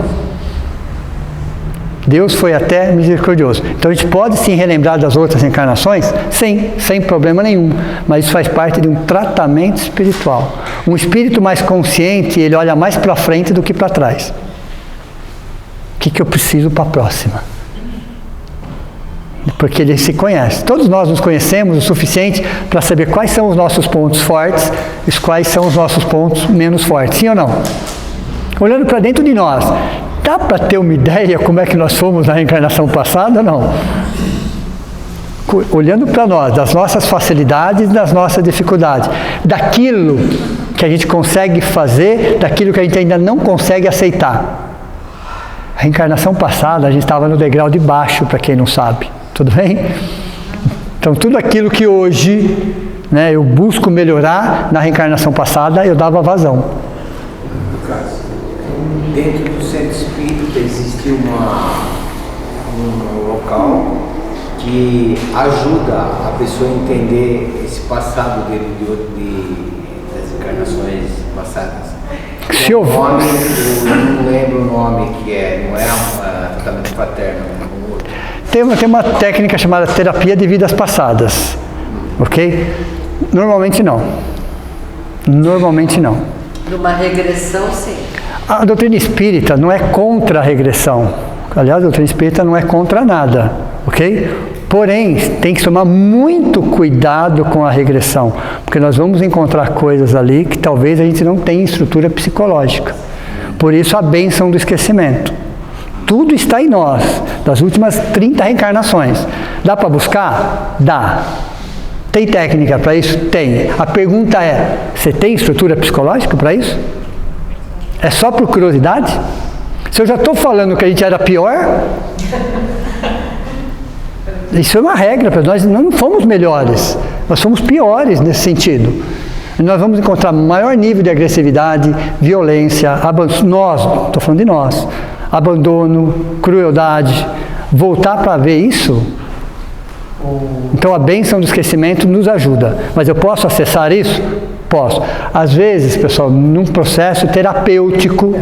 Deus foi até misericordioso. Então a gente pode sim relembrar das outras encarnações? Sim, sem problema nenhum. Mas isso faz parte de um tratamento espiritual. Um espírito mais consciente, ele olha mais para frente do que para trás. O que eu preciso para a próxima? Porque ele se conhece. Todos nós nos conhecemos o suficiente para saber quais são os nossos pontos fortes e quais são os nossos pontos menos fortes. Sim ou não? Olhando para dentro de nós, dá para ter uma ideia como é que nós fomos na reencarnação passada ou não? Olhando para nós, das nossas facilidades e das nossas dificuldades, daquilo que a gente consegue fazer, daquilo que a gente ainda não consegue aceitar. A reencarnação passada, a gente estava no degrau de baixo, para quem não sabe. Tudo bem? Então, tudo aquilo que hoje, né, eu busco melhorar, na reencarnação passada, eu dava vazão. No caso, dentro do centro espírita existe um local que ajuda a pessoa a entender esse passado dele das encarnações passadas. Se eu... nome, eu não lembro o nome que é, não é tratamento paterno, é um outro. Tem uma técnica chamada terapia de vidas passadas, ok? Normalmente não. Normalmente não. Numa regressão, sim. A doutrina espírita não é contra a regressão. Aliás, a doutrina espírita não é contra nada, ok? Porém, tem que tomar muito cuidado com a regressão, porque nós vamos encontrar coisas ali que talvez a gente não tenha estrutura psicológica. Por isso a bênção do esquecimento. Tudo está em nós, das últimas 30 reencarnações. Dá para buscar? Dá. Tem técnica para isso? Tem. A pergunta é, você tem estrutura psicológica para isso? É só por curiosidade? Se eu já estou falando que a gente era pior... Isso é uma regra para nós, nós não fomos melhores, nós somos piores nesse sentido. E nós vamos encontrar maior nível de agressividade, violência, nós, estou falando de nós, abandono, crueldade. Voltar para ver isso, então a bênção do esquecimento nos ajuda. Mas eu posso acessar isso? Posso. Às vezes, pessoal, num processo terapêutico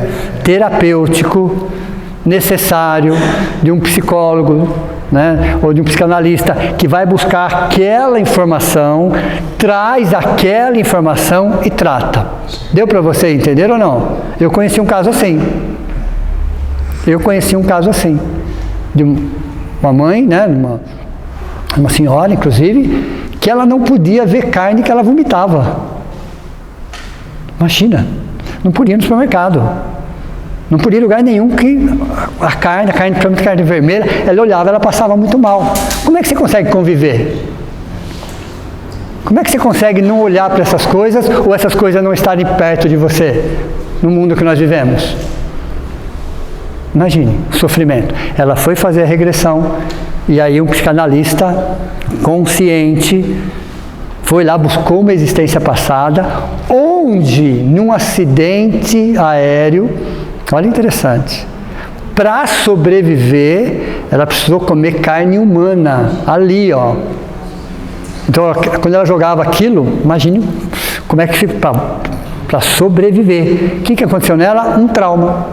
necessário de um psicólogo, né, ou de um psicanalista que vai buscar aquela informação, traz aquela informação e trata. Deu para você entender ou não? Eu conheci um caso assim. De uma mãe, né, uma senhora, inclusive, que ela não podia ver carne que ela vomitava. Imagina, não podia ir no supermercado. Não podia ir em lugar nenhum que a carne, principalmente carne vermelha, ela olhava, ela passava muito mal. Como é que você consegue conviver? Como é que você consegue não olhar para essas coisas ou essas coisas não estarem perto de você no mundo que nós vivemos? Imagine o sofrimento. Ela foi fazer a regressão e aí um psicanalista consciente foi lá, buscou uma existência passada, onde num acidente aéreo, olha interessante, para sobreviver, ela precisou comer carne humana, ali, ó. Então, quando ela jogava aquilo, imagine como é que fica para sobreviver. O que aconteceu nela? Um trauma.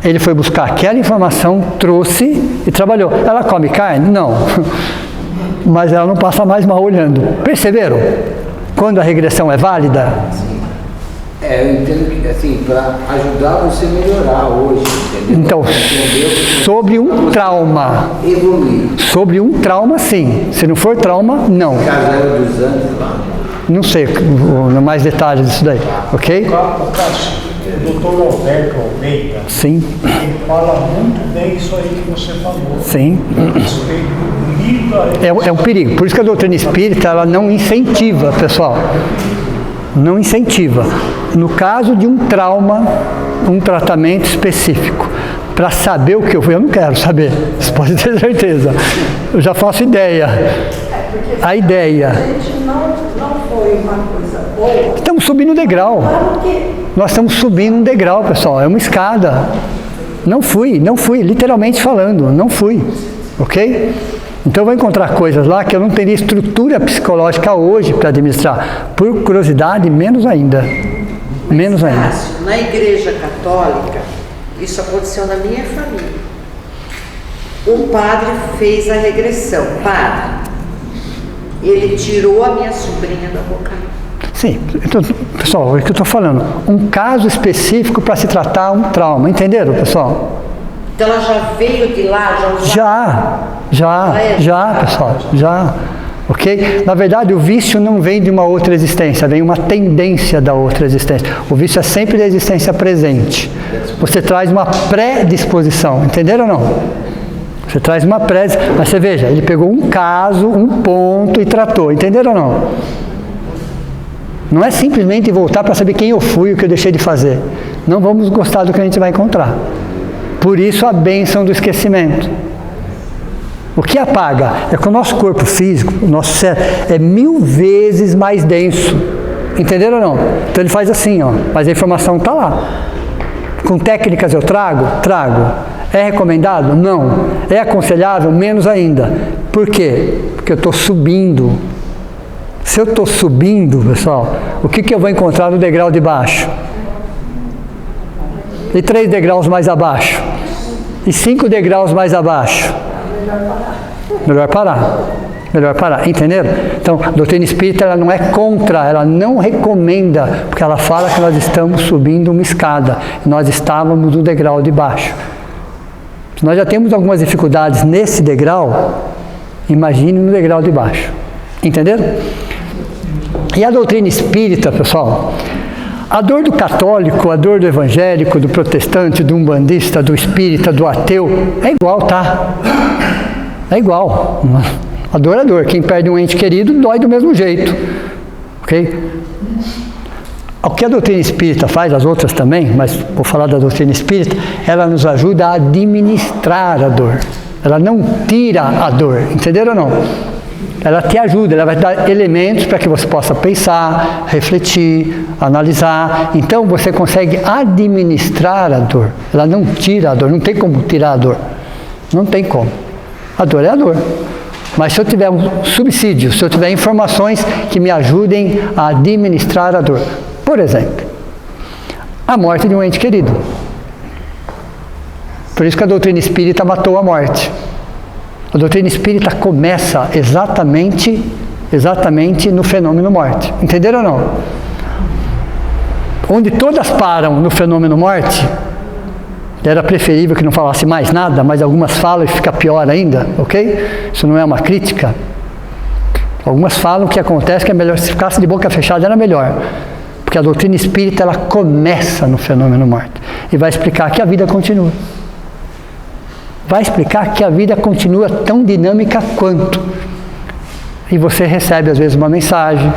Ele foi buscar aquela informação, trouxe e trabalhou. Ela come carne? Não. Mas ela não passa mais mal olhando. Perceberam? Quando a regressão é válida? Eu entendo que, assim, para ajudar você a melhorar hoje, entendeu? Então, sobre um trauma. Evoluir. Sobre um trauma, sim. Se não for trauma, não. No caso era dos anos lá. Não sei mais detalhes disso daí, ok? O Dr. Alberto Almeida, Sim. ele fala muito bem isso aí que você falou. Sim. É um perigo. Por isso que a doutrina espírita, ela não incentiva, pessoal. Não incentiva. No caso de um trauma, um tratamento específico. Para saber o que eu fui, eu não quero saber. Você pode ter certeza. Eu já faço ideia. A ideia. A gente não foi uma coisa boa. Estamos subindo um degrau. Nós estamos subindo um degrau, pessoal. É uma escada. Não fui, literalmente falando, não fui. Ok? Então eu vou encontrar coisas lá que eu não teria estrutura psicológica hoje para administrar. Por curiosidade, menos ainda. Menos ainda. Na Igreja Católica, isso aconteceu na minha família. O padre fez a regressão. Padre, ele tirou a minha sobrinha da boca. Sim, então, pessoal, é o que eu estou falando. Um caso específico para se tratar um trauma. Entenderam, pessoal? Então ela já veio de lá? Já, pessoal, já. Ok? Na verdade, o vício não vem de uma outra existência, vem uma tendência da outra existência. O vício é sempre da existência presente. Você traz uma predisposição, entenderam ou não? Você traz uma predisposição, mas você veja, ele pegou um caso, um ponto e tratou, entenderam ou não? Não é simplesmente voltar para saber quem eu fui, o que eu deixei de fazer. Não vamos gostar do que a gente vai encontrar. Por isso a bênção do esquecimento. O que apaga é que o nosso corpo físico, o nosso cérebro, é 1000 vezes mais denso. Entenderam ou não? Então ele faz assim, ó, mas a informação está lá. Com técnicas eu trago? Trago. É recomendado? Não. É aconselhável? Menos ainda. Por quê? Porque eu estou subindo. Se eu estou subindo, pessoal, o que eu vou encontrar no degrau de baixo? E 3 degraus mais abaixo? E 5 degraus mais abaixo? Melhor parar, entenderam? Então, a doutrina espírita, ela não é contra, ela não recomenda, porque ela fala que nós estamos subindo uma escada, e nós estávamos no degrau de baixo. Se nós já temos algumas dificuldades nesse degrau, imagine no degrau de baixo. Entenderam? E a doutrina espírita, pessoal, a dor do católico, a dor do evangélico, do protestante, do umbandista, do espírita, do ateu, é igual, tá? É igual. A dor é dor. Quem perde um ente querido, dói do mesmo jeito. Ok? O que a doutrina espírita faz, as outras também, mas vou falar da doutrina espírita, ela nos ajuda a administrar a dor. Ela não tira a dor, entenderam ou não? Ela te ajuda, ela vai dar elementos para que você possa pensar, refletir, analisar. Então você consegue administrar a dor. Ela não tira a dor, não tem como tirar a dor. Não tem como. A dor é a dor. Mas se eu tiver um subsídio, se eu tiver informações que me ajudem a administrar a dor. Por exemplo, a morte de um ente querido. Por isso que a doutrina espírita matou a morte. A doutrina espírita começa exatamente no fenômeno morte. Entenderam ou não? Onde todas param no fenômeno morte, era preferível que não falasse mais nada, mas algumas falam e fica pior ainda, ok? Isso não é uma crítica. Algumas falam que acontece que é melhor, se ficasse de boca fechada era melhor. Porque a doutrina espírita, ela começa no fenômeno morte. E vai explicar que a vida continua. Vai explicar que a vida continua tão dinâmica quanto. E você recebe, às vezes, uma mensagem,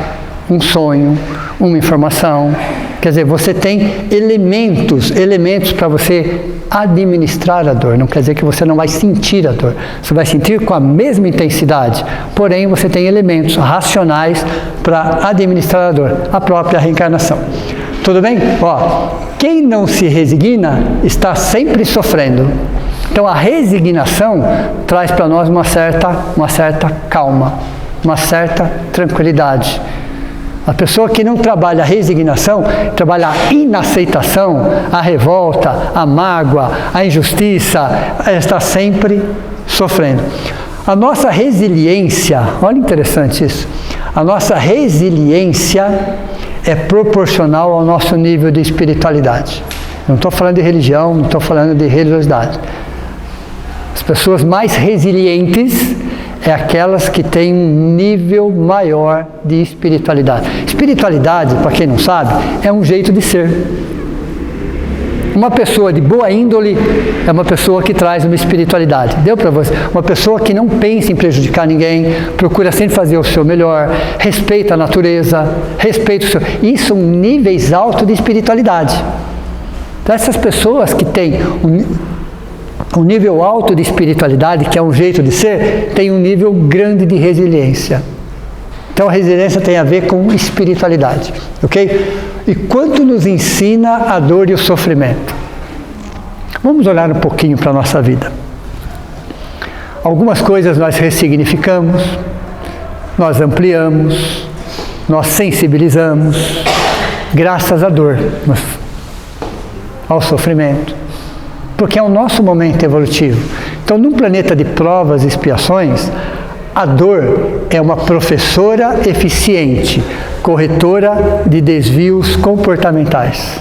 um sonho, uma informação. Quer dizer, você tem elementos para você administrar a dor. Não quer dizer que você não vai sentir a dor. Você vai sentir com a mesma intensidade. Porém, você tem elementos racionais para administrar a dor. A própria reencarnação. Tudo bem? Ó, quem não se resigna está sempre sofrendo. Então a resignação traz para nós uma certa calma, uma certa tranquilidade. A pessoa que não trabalha a resignação, trabalha a inaceitação, a revolta, a mágoa, a injustiça, ela está sempre sofrendo. A nossa resiliência, olha interessante isso, a nossa resiliência é proporcional ao nosso nível de espiritualidade. Não estou falando de religião, não estou falando de religiosidade. As pessoas mais resilientes é aquelas que têm um nível maior de espiritualidade. Espiritualidade, para quem não sabe, é um jeito de ser. Uma pessoa de boa índole é uma pessoa que traz uma espiritualidade. Deu para você? Uma pessoa que não pensa em prejudicar ninguém, procura sempre fazer o seu melhor, respeita a natureza, respeita o seu... Isso são níveis altos de espiritualidade. Então, essas pessoas que têm um nível alto de espiritualidade, que é um jeito de ser, tem um nível grande de resiliência. Então a resiliência tem a ver com espiritualidade, ok? E quanto nos ensina a dor e o sofrimento? Vamos olhar um pouquinho para a nossa vida. Algumas coisas nós ressignificamos, nós ampliamos, nós sensibilizamos, graças à dor, ao sofrimento. Porque é o nosso momento evolutivo. Então, num planeta de provas e expiações, a dor é uma professora eficiente, corretora de desvios comportamentais.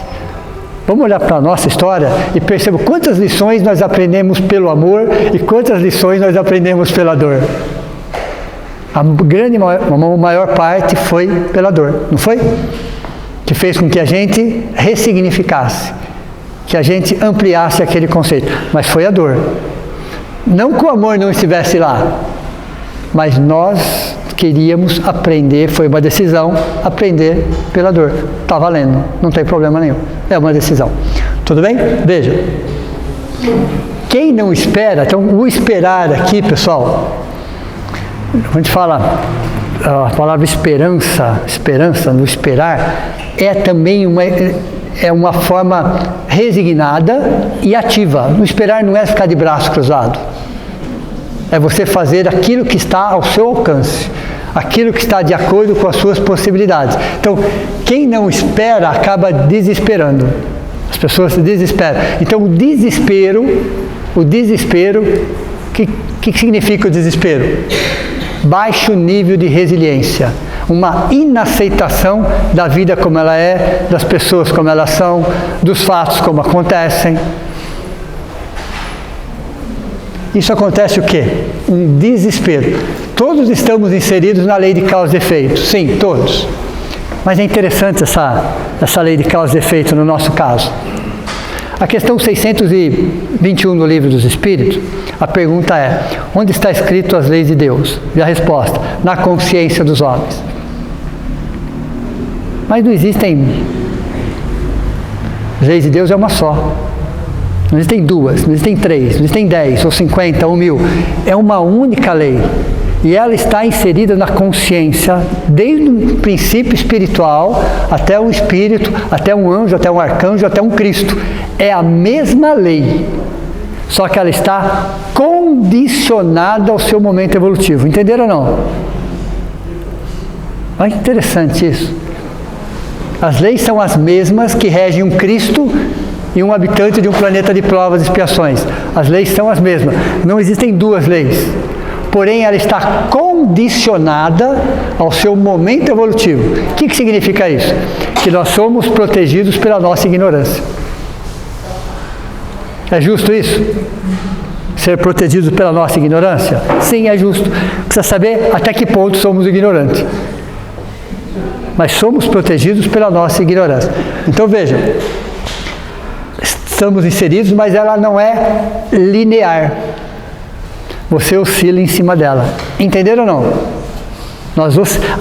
Vamos olhar para a nossa história e perceber quantas lições nós aprendemos pelo amor e quantas lições nós aprendemos pela dor. A maior parte foi pela dor, não foi? Que fez com que a gente ressignificasse, que a gente ampliasse aquele conceito, mas foi a dor. Não que o amor não estivesse lá, mas nós queríamos aprender, foi uma decisão, aprender pela dor. Está valendo, não tem problema nenhum, é uma decisão. Tudo bem? Veja, quem não espera, então o esperar aqui, pessoal, a gente fala, a palavra esperança, no esperar, é também uma forma resignada e ativa. No esperar não é ficar de braço cruzado. É você fazer aquilo que está ao seu alcance, aquilo que está de acordo com as suas possibilidades. Então, quem não espera acaba desesperando. As pessoas se desesperam. Então, o desespero, que significa o desespero? Baixo nível de resiliência. Uma inaceitação da vida como ela é, das pessoas como elas são, dos fatos como acontecem. Isso acontece o quê? Um desespero. Todos estamos inseridos na lei de causa e efeito. Sim, todos. Mas é interessante essa lei de causa e efeito no nosso caso. A questão 621 do Livro dos Espíritos, a pergunta é: onde está escrito as leis de Deus? E a resposta: na consciência dos homens. Mas não existem... leis de Deus é uma só. Não existem duas, não existem três, não existem 10, ou 50, ou 1000. É uma única lei. E ela está inserida na consciência, desde o princípio espiritual, até um espírito, até um anjo, até um arcanjo, até um Cristo. É a mesma lei. Só que ela está condicionada ao seu momento evolutivo. Entenderam ou não? Olha que interessante isso. As leis são as mesmas que regem um Cristo e um habitante de um planeta de provas e expiações. As leis são as mesmas. Não existem duas leis. Porém, ela está condicionada ao seu momento evolutivo. O que significa isso? Que nós somos protegidos pela nossa ignorância. É justo isso? Ser protegidos pela nossa ignorância? Sim, é justo. Precisa saber até que ponto somos ignorantes. Mas somos protegidos pela nossa ignorância. Então veja, estamos inseridos, mas ela não é linear. Você oscila em cima dela. Entenderam ou não?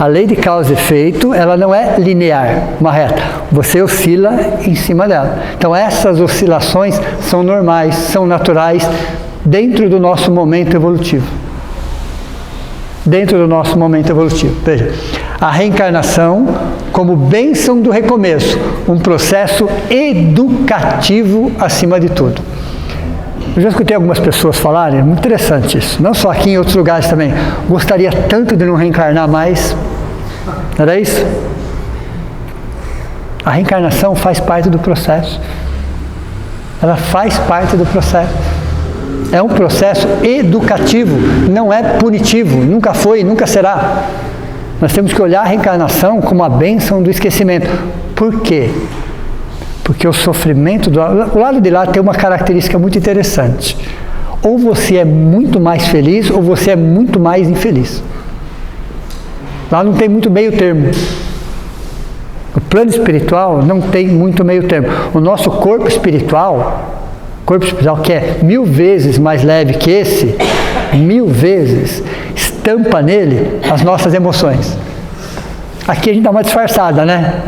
A lei de causa e efeito, ela não é linear, uma reta. Você oscila em cima dela. Então essas oscilações são normais, são naturais, dentro do nosso momento evolutivo. Dentro do nosso momento evolutivo. Veja, a reencarnação como bênção do recomeço, um processo educativo acima de tudo. Eu já escutei algumas pessoas falarem, é muito interessante isso, não só aqui, em outros lugares também. Gostaria tanto de não reencarnar mais. Não era isso? A reencarnação faz parte do processo. Ela faz parte do processo. É um processo educativo, não é punitivo, nunca foi, nunca será. Nós temos que olhar a reencarnação como a bênção do esquecimento. Por quê? Porque o sofrimento o lado de lá tem uma característica muito interessante. Ou você é muito mais feliz, ou você é muito mais infeliz. Lá não tem muito meio termo. O plano espiritual não tem muito meio termo. O nosso corpo espiritual que é 1000 vezes mais leve que esse, 1000 vezes, estampa nele as nossas emoções. Aqui a gente dá uma disfarçada, né?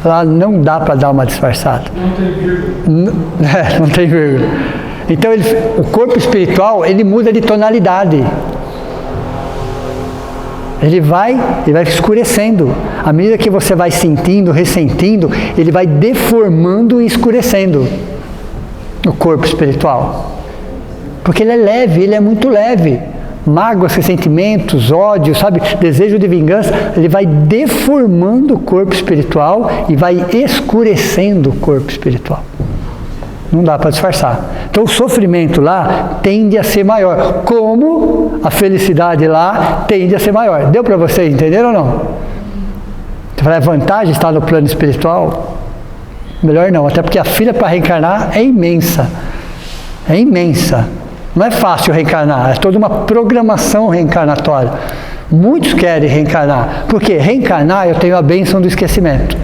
Lá não dá para dar uma disfarçada. Não tem vírgula. Não tem vírgula. Então o corpo espiritual, ele muda de tonalidade. Ele vai escurecendo. À medida que você vai sentindo, ressentindo, ele vai deformando e escurecendo o corpo espiritual. Porque ele é leve, ele é muito leve. Mágoas, ressentimentos, ódio, sabe, desejo de vingança, ele vai deformando o corpo espiritual e vai escurecendo o corpo espiritual. Não dá para disfarçar. Então o sofrimento lá tende a ser maior, como a felicidade lá tende a ser maior. Deu para vocês entender ou não? Você fala, a vantagem está no plano espiritual? Melhor não, até porque a fila para reencarnar é imensa. É imensa. Não é fácil reencarnar, é toda uma programação reencarnatória. Muitos querem reencarnar, porque reencarnar eu tenho a bênção do esquecimento.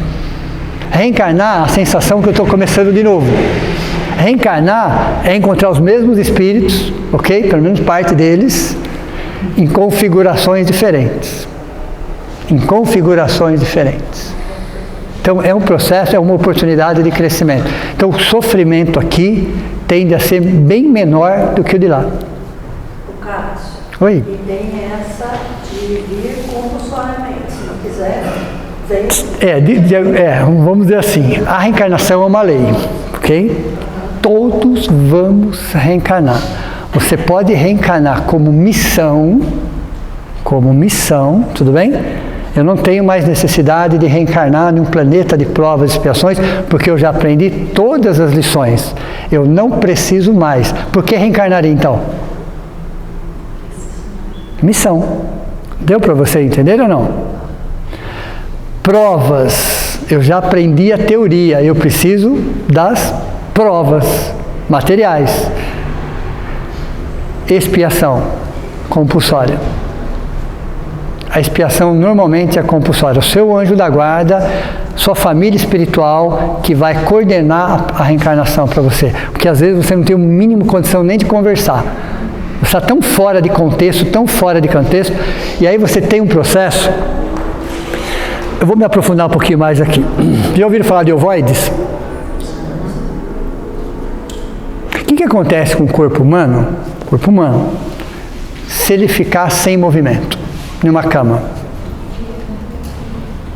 Reencarnar, a sensação que eu estou começando de novo. Reencarnar é encontrar os mesmos espíritos, ok? Pelo menos parte deles, em configurações diferentes. Em configurações diferentes. Então é um processo, é uma oportunidade de crescimento. Então o sofrimento aqui tende a ser bem menor do que o de lá. O Carlos. Oi. E tem essa de vir compulsoriamente, se não quiser, vem. Vamos dizer assim, a reencarnação é uma lei, ok? Todos vamos reencarnar. Você pode reencarnar como missão, tudo bem? Eu não tenho mais necessidade de reencarnar em um planeta de provas e expiações, porque eu já aprendi todas as lições. Eu não preciso mais. Por que reencarnaria então? Missão. Deu para você entender ou não? Provas. Eu já aprendi a teoria. Eu preciso das provas materiais. Expiação compulsória. A expiação normalmente é compulsória. O seu anjo da guarda, sua família espiritual que vai coordenar a reencarnação para você. Porque às vezes você não tem o mínimo condição nem de conversar. Você está tão fora de contexto, e aí você tem um processo. Eu vou me aprofundar um pouquinho mais aqui. Já ouviram falar de ovoides? O que acontece com o corpo humano? Se ele ficar sem movimento em uma cama,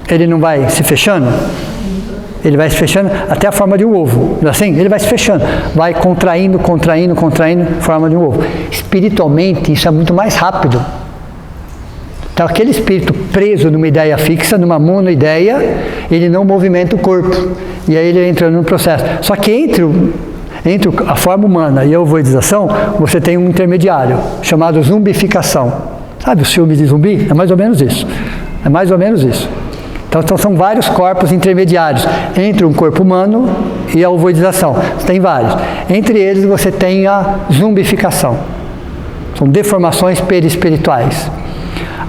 ele não vai se fechando? Ele vai se fechando até a forma de um ovo, não é assim? Ele vai se fechando, vai contraindo, forma de um ovo. Espiritualmente, isso é muito mais rápido. Então, aquele espírito preso numa ideia fixa, numa monoideia, ele não movimenta o corpo. E aí ele entra no processo. Só que entre a forma humana e a ovoidização, você tem um intermediário, chamado zumbificação. Sabe os filmes de zumbi? É mais ou menos isso. Então são vários corpos intermediários entre um corpo humano e a ovoidização. Tem vários. Entre eles você tem a zumbificação. São deformações perispirituais.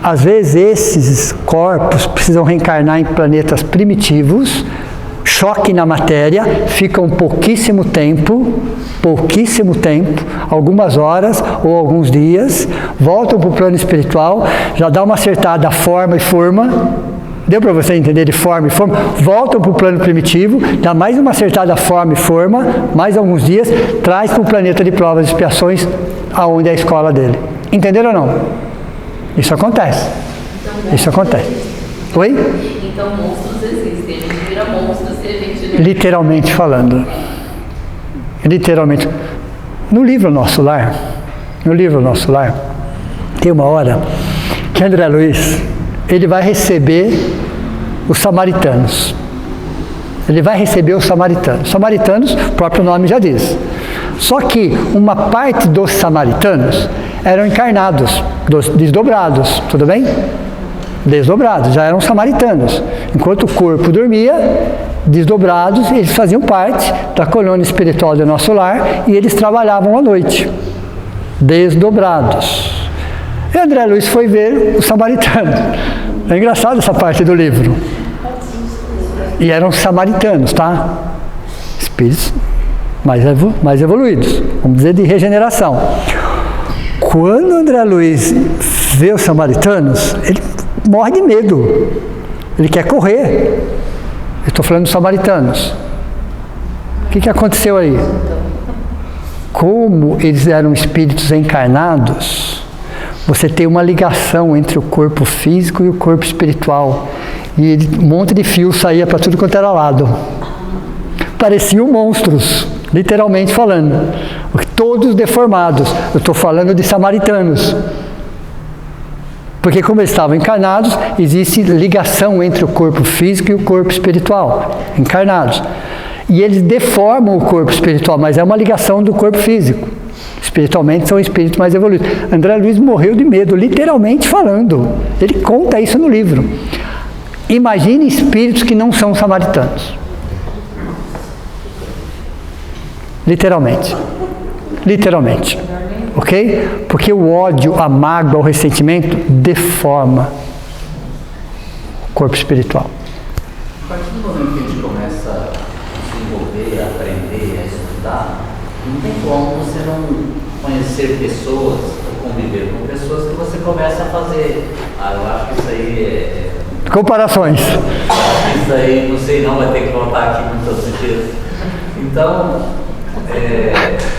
Às vezes esses corpos precisam reencarnar em planetas primitivos, choque na matéria, ficam pouquíssimo tempo, algumas horas ou alguns dias, voltam para o plano espiritual, já dá uma acertada forma e forma, deu para você entender de forma e forma, voltam para o plano primitivo, dá mais uma acertada forma e forma, mais alguns dias, traz para o planeta de provas e expiações, aonde é a escola dele. Entenderam ou não? Isso acontece. Oi? Então monstros existem, a gente vira monstros se a gente... Literalmente falando. No livro Nosso Lar, tem uma hora que André Luiz, ele vai receber os samaritanos. Ele vai receber os samaritanos. Samaritanos, o próprio nome já diz. Só que uma parte dos samaritanos eram encarnados, desdobrados, tudo bem? Desdobrados, já eram samaritanos. Enquanto o corpo dormia, desdobrados, eles faziam parte da colônia espiritual do Nosso Lar e eles trabalhavam à noite, desdobrados. E André Luiz foi ver os samaritanos. É engraçado essa parte do livro. E eram samaritanos, tá? Espíritos mais evoluídos, vamos dizer, de regeneração. Quando André Luiz vê os samaritanos, ele morre de medo. Ele quer correr. Eu estou falando dos samaritanos. O que aconteceu aí? Como eles eram espíritos encarnados, você tem uma ligação entre o corpo físico e o corpo espiritual. E um monte de fio saía para tudo quanto era lado. Pareciam monstros, literalmente falando. Todos deformados. Eu estou falando de samaritanos. Porque como eles estavam encarnados, existe ligação entre o corpo físico e o corpo espiritual. Encarnados. E eles deformam o corpo espiritual, mas é uma ligação do corpo físico. Espiritualmente são espíritos mais evoluídos. André Luiz morreu de medo, literalmente falando. Ele conta isso no livro. Imagine espíritos que não são samaritanos. Literalmente. Ok? Porque o ódio, a mágoa, o ressentimento deforma o corpo espiritual. A partir do momento que a gente começa a se envolver, a aprender, a estudar, não tem como você não conhecer pessoas, ou conviver com pessoas que você começa a fazer. Eu acho que isso aí comparações. Isso aí, não sei, não vai ter que voltar aqui com toda certeza. Então,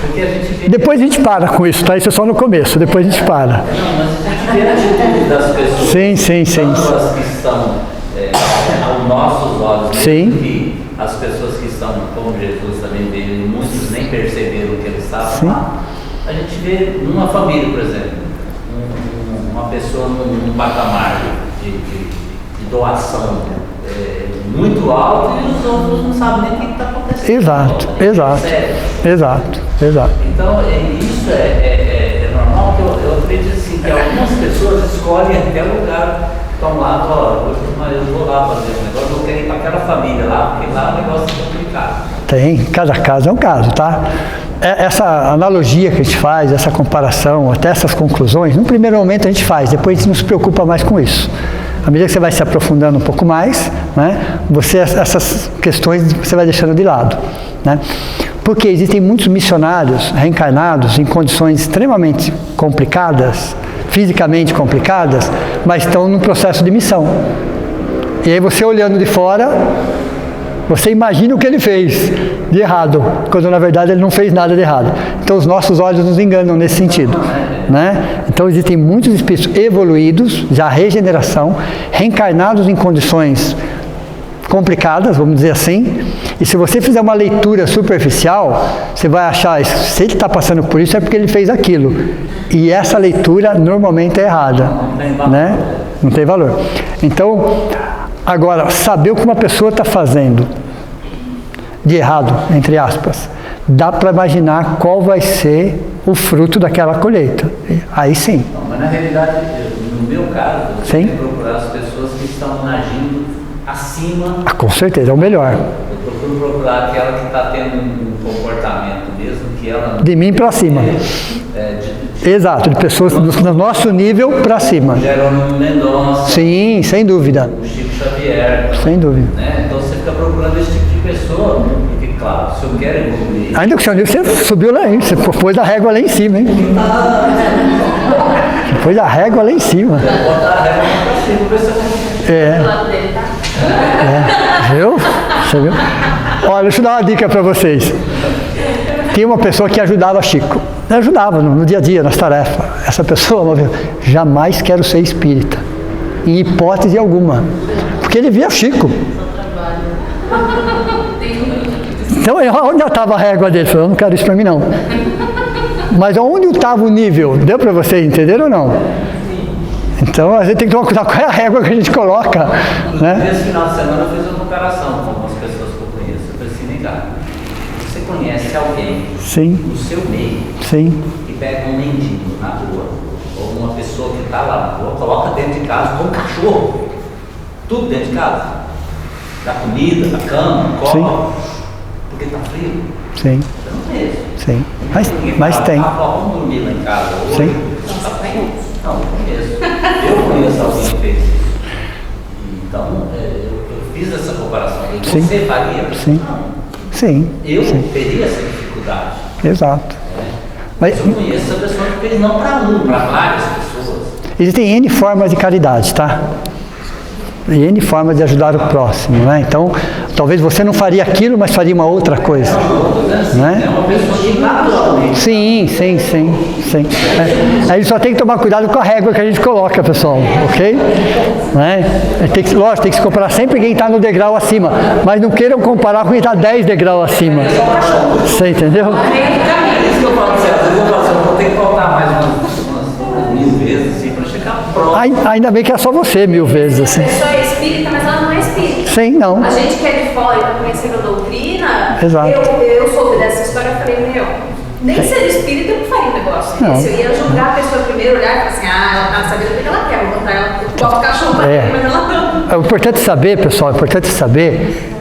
porque a gente vê... Depois a gente para com isso, tá? Isso é só no começo, depois a gente para. Não, mas a gente vê a atitude das pessoas. Sim. Tanto as que estão aos nossos olhos, sim. Que as pessoas que estão, como Jesus também veio, muitos nem perceberam que eles estavam lá. A gente vê numa família, por exemplo, uma pessoa num patamar de doação muito alto e os outros não sabem nem o que está acontecendo. Exato. Então, isso é normal, que eu acredito assim, que algumas pessoas escolhem até o lugar, estão lá, eu vou lá fazer um negócio, eu quero ir para aquela família lá, porque lá o negócio é complicado. Tem, cada caso é um caso, tá? Essa analogia que a gente faz, essa comparação, até essas conclusões, no primeiro momento a gente faz, depois a gente não se preocupa mais com isso. À medida que você vai se aprofundando um pouco mais, né, essas questões você vai deixando de lado. Né? Porque existem muitos missionários reencarnados em condições extremamente complicadas, fisicamente complicadas, mas estão num processo de missão. E aí você olhando de fora, você imagina o que ele fez de errado, quando na verdade ele não fez nada de errado. Então os nossos olhos nos enganam nesse sentido. Né? Então existem muitos espíritos evoluídos, já regeneração, reencarnados em condições complicadas, vamos dizer assim, e se você fizer uma leitura superficial, você vai achar, se ele está passando por isso é porque ele fez aquilo, e essa leitura normalmente é errada, né? Não tem valor. Então, agora, saber o que uma pessoa está fazendo de errado, entre aspas, dá para imaginar qual vai ser o fruto daquela colheita. Aí sim. Não, mas na realidade, no meu caso, você tem que procurar as pessoas que estão agindo acima. Com certeza, é o melhor. Eu procuro procurar aquela que está tendo um comportamento mesmo que ela... De mim para cima. Exato, de pessoas do nosso nível para cima. Jerônimo Mendonça. Sim, sem dúvida. O Chico Xavier. Sem dúvida. Né? Então você fica procurando esse tipo de pessoa, porque claro, se eu quero evoluir... Ainda que o seu nível, você subiu lá, hein? Você pôs a régua lá em cima, hein? Você pôs a régua lá em cima. Botar a régua para cima, ver se eu Viu? Você viu? Olha, deixa eu dar uma dica para vocês. Tinha uma pessoa que ajudava Chico. Ajudava no dia a dia, nas tarefas. Essa pessoa, jamais quero ser espírita. Em hipótese alguma. Porque ele via Chico. Então, onde estava a régua dele? Ele falou, eu não quero isso para mim, não. Mas onde estava o nível? Deu para vocês entenderem ou não? Então a gente tem que tomar cuidado com a régua que a gente coloca. Né? Nesse final de semana eu fiz uma comparação com algumas pessoas que eu conheço. Eu falei assim, negar. Você conhece alguém no seu meio que pega um mendigo na rua, ou uma pessoa que está lá na rua, coloca dentro de casa com um cachorro, tudo dentro de casa, dá comida, dá cama, cola, porque está frio? Sim. Eu não conheço. Sim. Mas tem. Vamos dormir lá em casa hoje? Sim. Não conheço. Eu conheço alguém que fez isso. Então, eu fiz essa comparação. Você faria? Sim. Não. Sim. Eu teria essa dificuldade. Exato. Mas eu conheço essa pessoa que fez não para várias pessoas. Existem N formas de caridade, tá? E N formas de ajudar o próximo, né? Então, talvez você não faria aquilo, mas faria uma outra coisa. Né? É uma pessoa que naturalmente. Sim. Aí só tem que tomar cuidado com a régua que a gente coloca, pessoal, ok? Né? Lógico, tem que se comparar sempre quem está no degrau acima, mas não queiram comparar com quem está 10 degraus acima. Você entendeu? É isso que eu falo, eu vou ter que voltar mais umas 1000 vezes assim, para chegar pronto. Ainda bem que é só você 1000 vezes assim. A pessoa é espírita, mas ela não é espírita. Sim, não. A gente que é de fora e está conhecendo a doutrina, Exato. eu soube dessa história e falei, nem ser espírita eu não faria um negócio desse. Eu ia julgar a pessoa primeiro, olhar e falar assim, ela tá sabendo o que ela quer, vou botar ela igual o cachorro pra dentro, mas ela não. É importante saber, pessoal,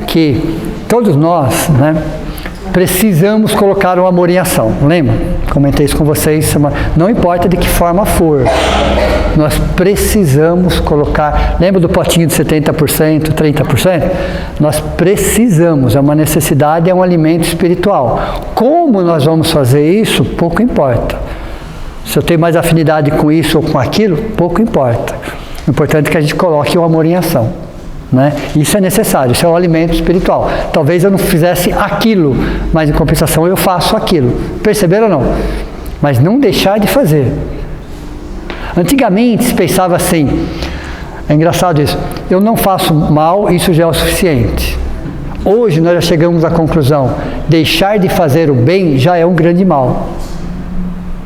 que todos nós, né, precisamos colocar o amor em ação. Lembra? Comentei isso com vocês. Não importa de que forma for. Nós precisamos colocar... Lembra do potinho de 70%, 30%? Nós precisamos. É uma necessidade, é um alimento espiritual. Como nós vamos fazer isso, pouco importa. Se eu tenho mais afinidade com isso ou com aquilo, pouco importa. O importante é que a gente coloque o amor em ação. Né? Isso é necessário, isso é o alimento espiritual. Talvez eu não fizesse aquilo, mas em compensação eu faço aquilo. Perceberam ou não? Mas não deixar de fazer. Antigamente se pensava assim, é engraçado isso, eu não faço mal, isso já é o suficiente. Hoje nós já chegamos à conclusão, deixar de fazer o bem já é um grande mal.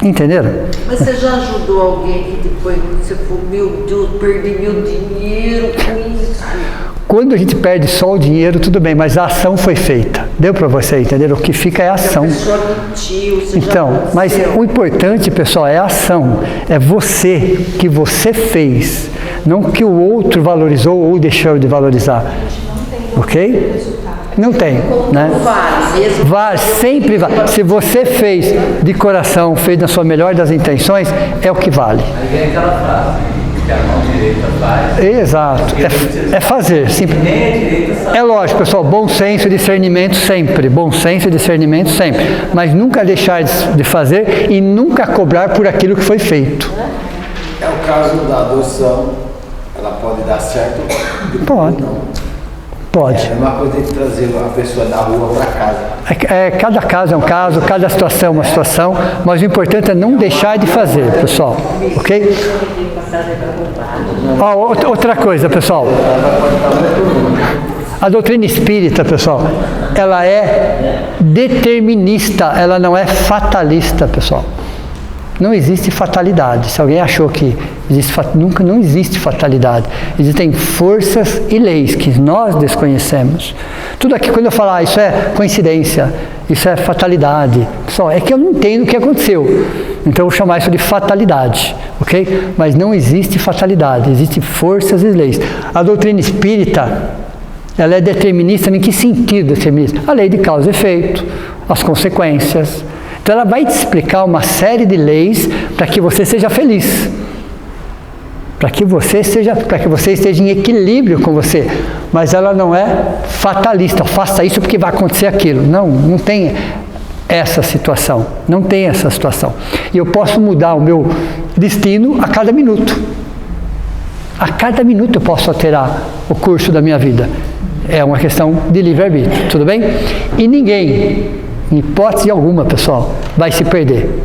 Entenderam? Mas você já ajudou alguém que depois você falou, meu Deus, perdi meu dinheiro com isso? Quando a gente perde só o dinheiro, tudo bem, mas a ação foi feita. Deu para você entender? O que fica é a ação. A pessoa mentiu, você então, mas o importante, pessoal, é a ação. É você, que você fez. Não que o outro valorizou ou deixou de valorizar. Ok? Não tem, né? Vale, sempre vale. Se você fez de coração, fez na sua melhor das intenções, é o que vale. Aí vem aquela frase, que a mão direita faz. Exato, é fazer. Simples. É lógico, pessoal, bom senso e discernimento sempre. Bom senso e discernimento sempre. Mas nunca deixar de fazer e nunca cobrar por aquilo que foi feito. É o caso da adoção, ela pode dar certo? Pode. Não. Pode. É a mesma coisa de trazer a pessoa da rua para casa. Cada caso é um caso, cada situação é uma situação, mas o importante é não deixar de fazer, pessoal. Ok? Outra coisa, pessoal. A doutrina espírita, pessoal, ela é determinista, ela não é fatalista, pessoal. Não existe fatalidade. Se alguém achou que existe não existe fatalidade. Existem forças e leis que nós desconhecemos. Tudo aqui, quando eu falar isso é coincidência, isso é fatalidade. Pessoal, é que eu não entendo o que aconteceu. Então eu vou chamar isso de fatalidade, ok? Mas não existe fatalidade, existem forças e leis. A doutrina espírita, ela é determinista em que sentido determinista? A lei de causa e efeito, as consequências. Então ela vai te explicar uma série de leis para que você seja feliz. Para que você esteja em equilíbrio com você. Mas ela não é fatalista, faça isso porque vai acontecer aquilo. Não tem essa situação. Não tem essa situação. E eu posso mudar o meu destino a cada minuto. A cada minuto eu posso alterar o curso da minha vida. É uma questão de livre-arbítrio, tudo bem? E ninguém, em hipótese alguma, pessoal, vai se perder.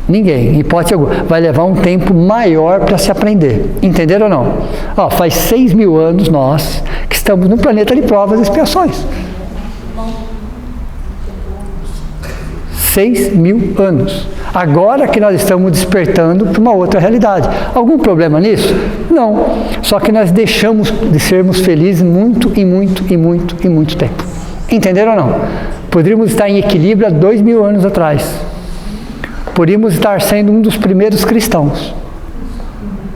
Ninguém, em hipótese alguma. Vai levar um tempo maior para se aprender. Entenderam ou não? Faz 6.000 anos nós que estamos num planeta de provas e expiações. 6.000 anos. Agora que nós estamos despertando para uma outra realidade. Algum problema nisso? Não. Só que nós deixamos de sermos felizes muito tempo. Entenderam ou não? Poderíamos estar em equilíbrio há 2.000 anos atrás. Poderíamos estar sendo um dos primeiros cristãos.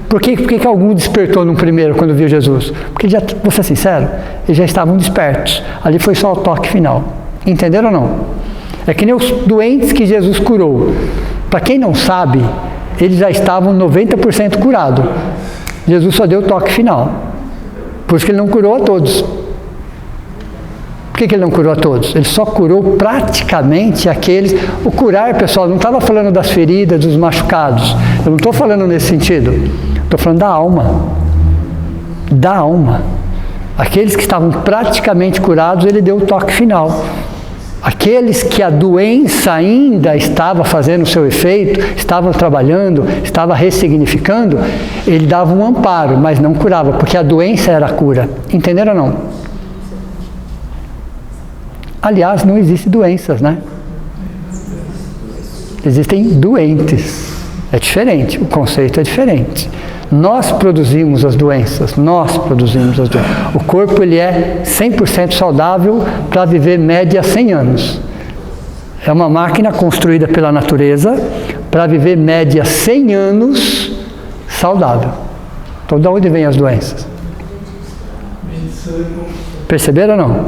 Por que algum despertou no primeiro quando viu Jesus? Porque, vou ser sincero, eles já estavam despertos. Ali foi só o toque final. Entenderam ou não? É que nem os doentes que Jesus curou. Para quem não sabe, eles já estavam 90% curados. Jesus só deu o toque final. Por isso que ele não curou a todos. Por que ele não curou a todos? Ele só curou praticamente aqueles... O curar, pessoal, não estava falando das feridas, dos machucados. Eu não estou falando nesse sentido. Estou falando da alma. Da alma. Aqueles que estavam praticamente curados, ele deu o toque final. Aqueles que a doença ainda estava fazendo o seu efeito, estavam trabalhando, estava ressignificando, ele dava um amparo, mas não curava, porque a doença era a cura. Entenderam ou não? Aliás, não existem doenças, né? Existem doentes. É diferente, o conceito é diferente. Nós produzimos as doenças, O corpo, ele é 100% saudável para viver média 100 anos. É uma máquina construída pela natureza para viver média 100 anos saudável. Então, de onde vêm as doenças? Perceberam ou não?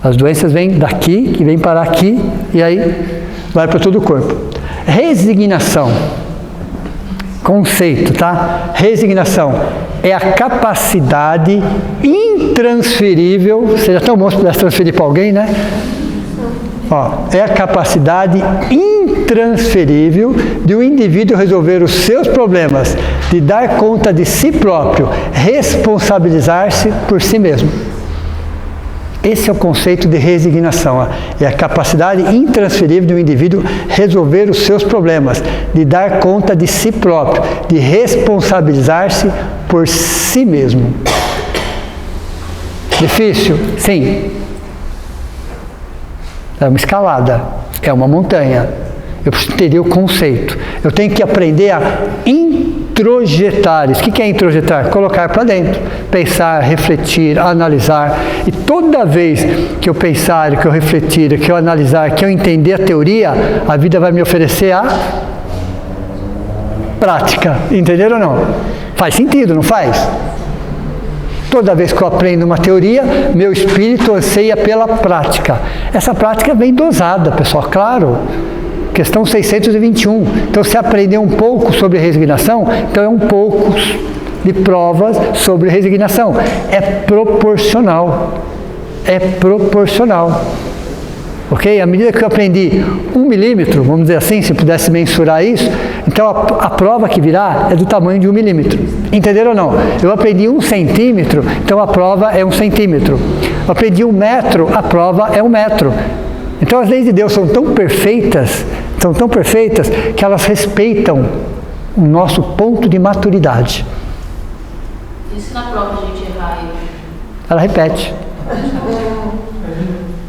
As doenças vêm daqui, que vêm parar aqui, e aí vai para todo o corpo. Resignação. Conceito, tá? Resignação é a capacidade intransferível. Seria tão bom se pudesse transferir para alguém, né? É a capacidade intransferível de um indivíduo resolver os seus problemas, de dar conta de si próprio, responsabilizar-se por si mesmo. Esse é o conceito de resignação. É a capacidade intransferível de um indivíduo resolver os seus problemas, de dar conta de si próprio, de responsabilizar-se por si mesmo. Difícil? Sim. É uma escalada, é uma montanha. Eu preciso entender o conceito. Eu tenho que aprender a introjetar. O que é introjetar? Colocar para dentro. Pensar, refletir, analisar. E toda vez que eu pensar, que eu refletir, que eu analisar, que eu entender a teoria, a vida vai me oferecer a prática. Entenderam ou não? Faz sentido, não faz? Toda vez que eu aprendo uma teoria, meu espírito anseia pela prática. Essa prática vem dosada, pessoal, claro. Questão 621. Então, se aprender um pouco sobre resignação, então é um pouco de provas sobre resignação. É proporcional. É proporcional. Ok? À medida que eu aprendi 1 milímetro, vamos dizer assim, se pudesse mensurar isso, então a prova que virá é do tamanho de 1 milímetro. Entenderam ou não? Eu aprendi 1 centímetro, então a prova é 1 centímetro. Eu aprendi 1 metro, a prova é 1 metro. Então as leis de Deus são tão perfeitas, que elas respeitam o nosso ponto de maturidade. E se na prova a gente errar? Ela repete.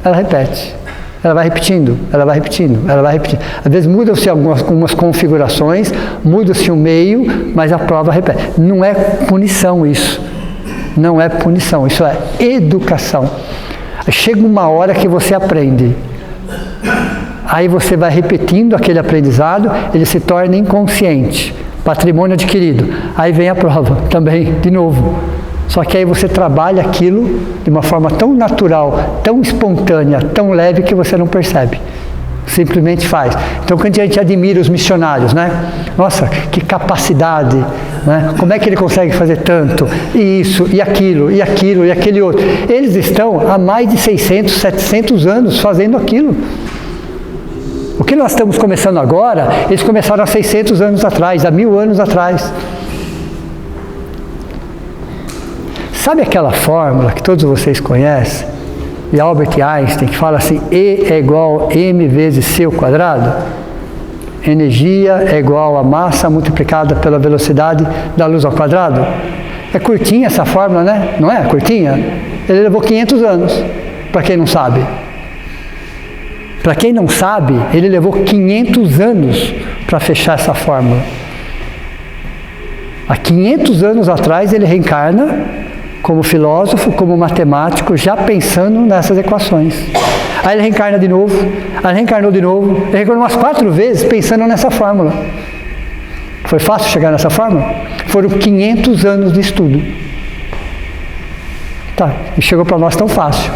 Ela repete. Ela vai repetindo. Às vezes mudam-se algumas configurações, muda-se o meio, mas a prova repete. Não é punição isso. Não é punição, isso é educação. Chega uma hora que você aprende. Aí você vai repetindo aquele aprendizado, ele se torna inconsciente, patrimônio adquirido. Aí vem a prova, também, de novo. Só que aí você trabalha aquilo de uma forma tão natural, tão espontânea, tão leve que você não percebe. Simplesmente faz. Então, quando a gente admira os missionários, né? Nossa, que capacidade, né? Como é que ele consegue fazer tanto? E isso, e aquilo, e aquilo, e aquele outro. Eles estão há mais de 600, 700 anos fazendo aquilo. O que nós estamos começando agora, eles começaram há 600 anos atrás, há 1000 anos atrás. Sabe aquela fórmula que todos vocês conhecem? E Albert Einstein, que fala assim, E é igual a m vezes c ao quadrado? Energia é igual a massa multiplicada pela velocidade da luz ao quadrado? É curtinha essa fórmula, né? Não é curtinha? Ele levou 500 anos, para quem não sabe. Para quem não sabe, ele levou 500 anos para fechar essa fórmula. Há 500 anos atrás ele reencarna como filósofo, como matemático, já pensando nessas equações. Aí ele reencarna de novo, aí ele reencarnou de novo, ele reencarnou umas 4 vezes pensando nessa fórmula. Foi fácil chegar nessa fórmula? Foram 500 anos de estudo. Tá, e chegou para nós tão fácil.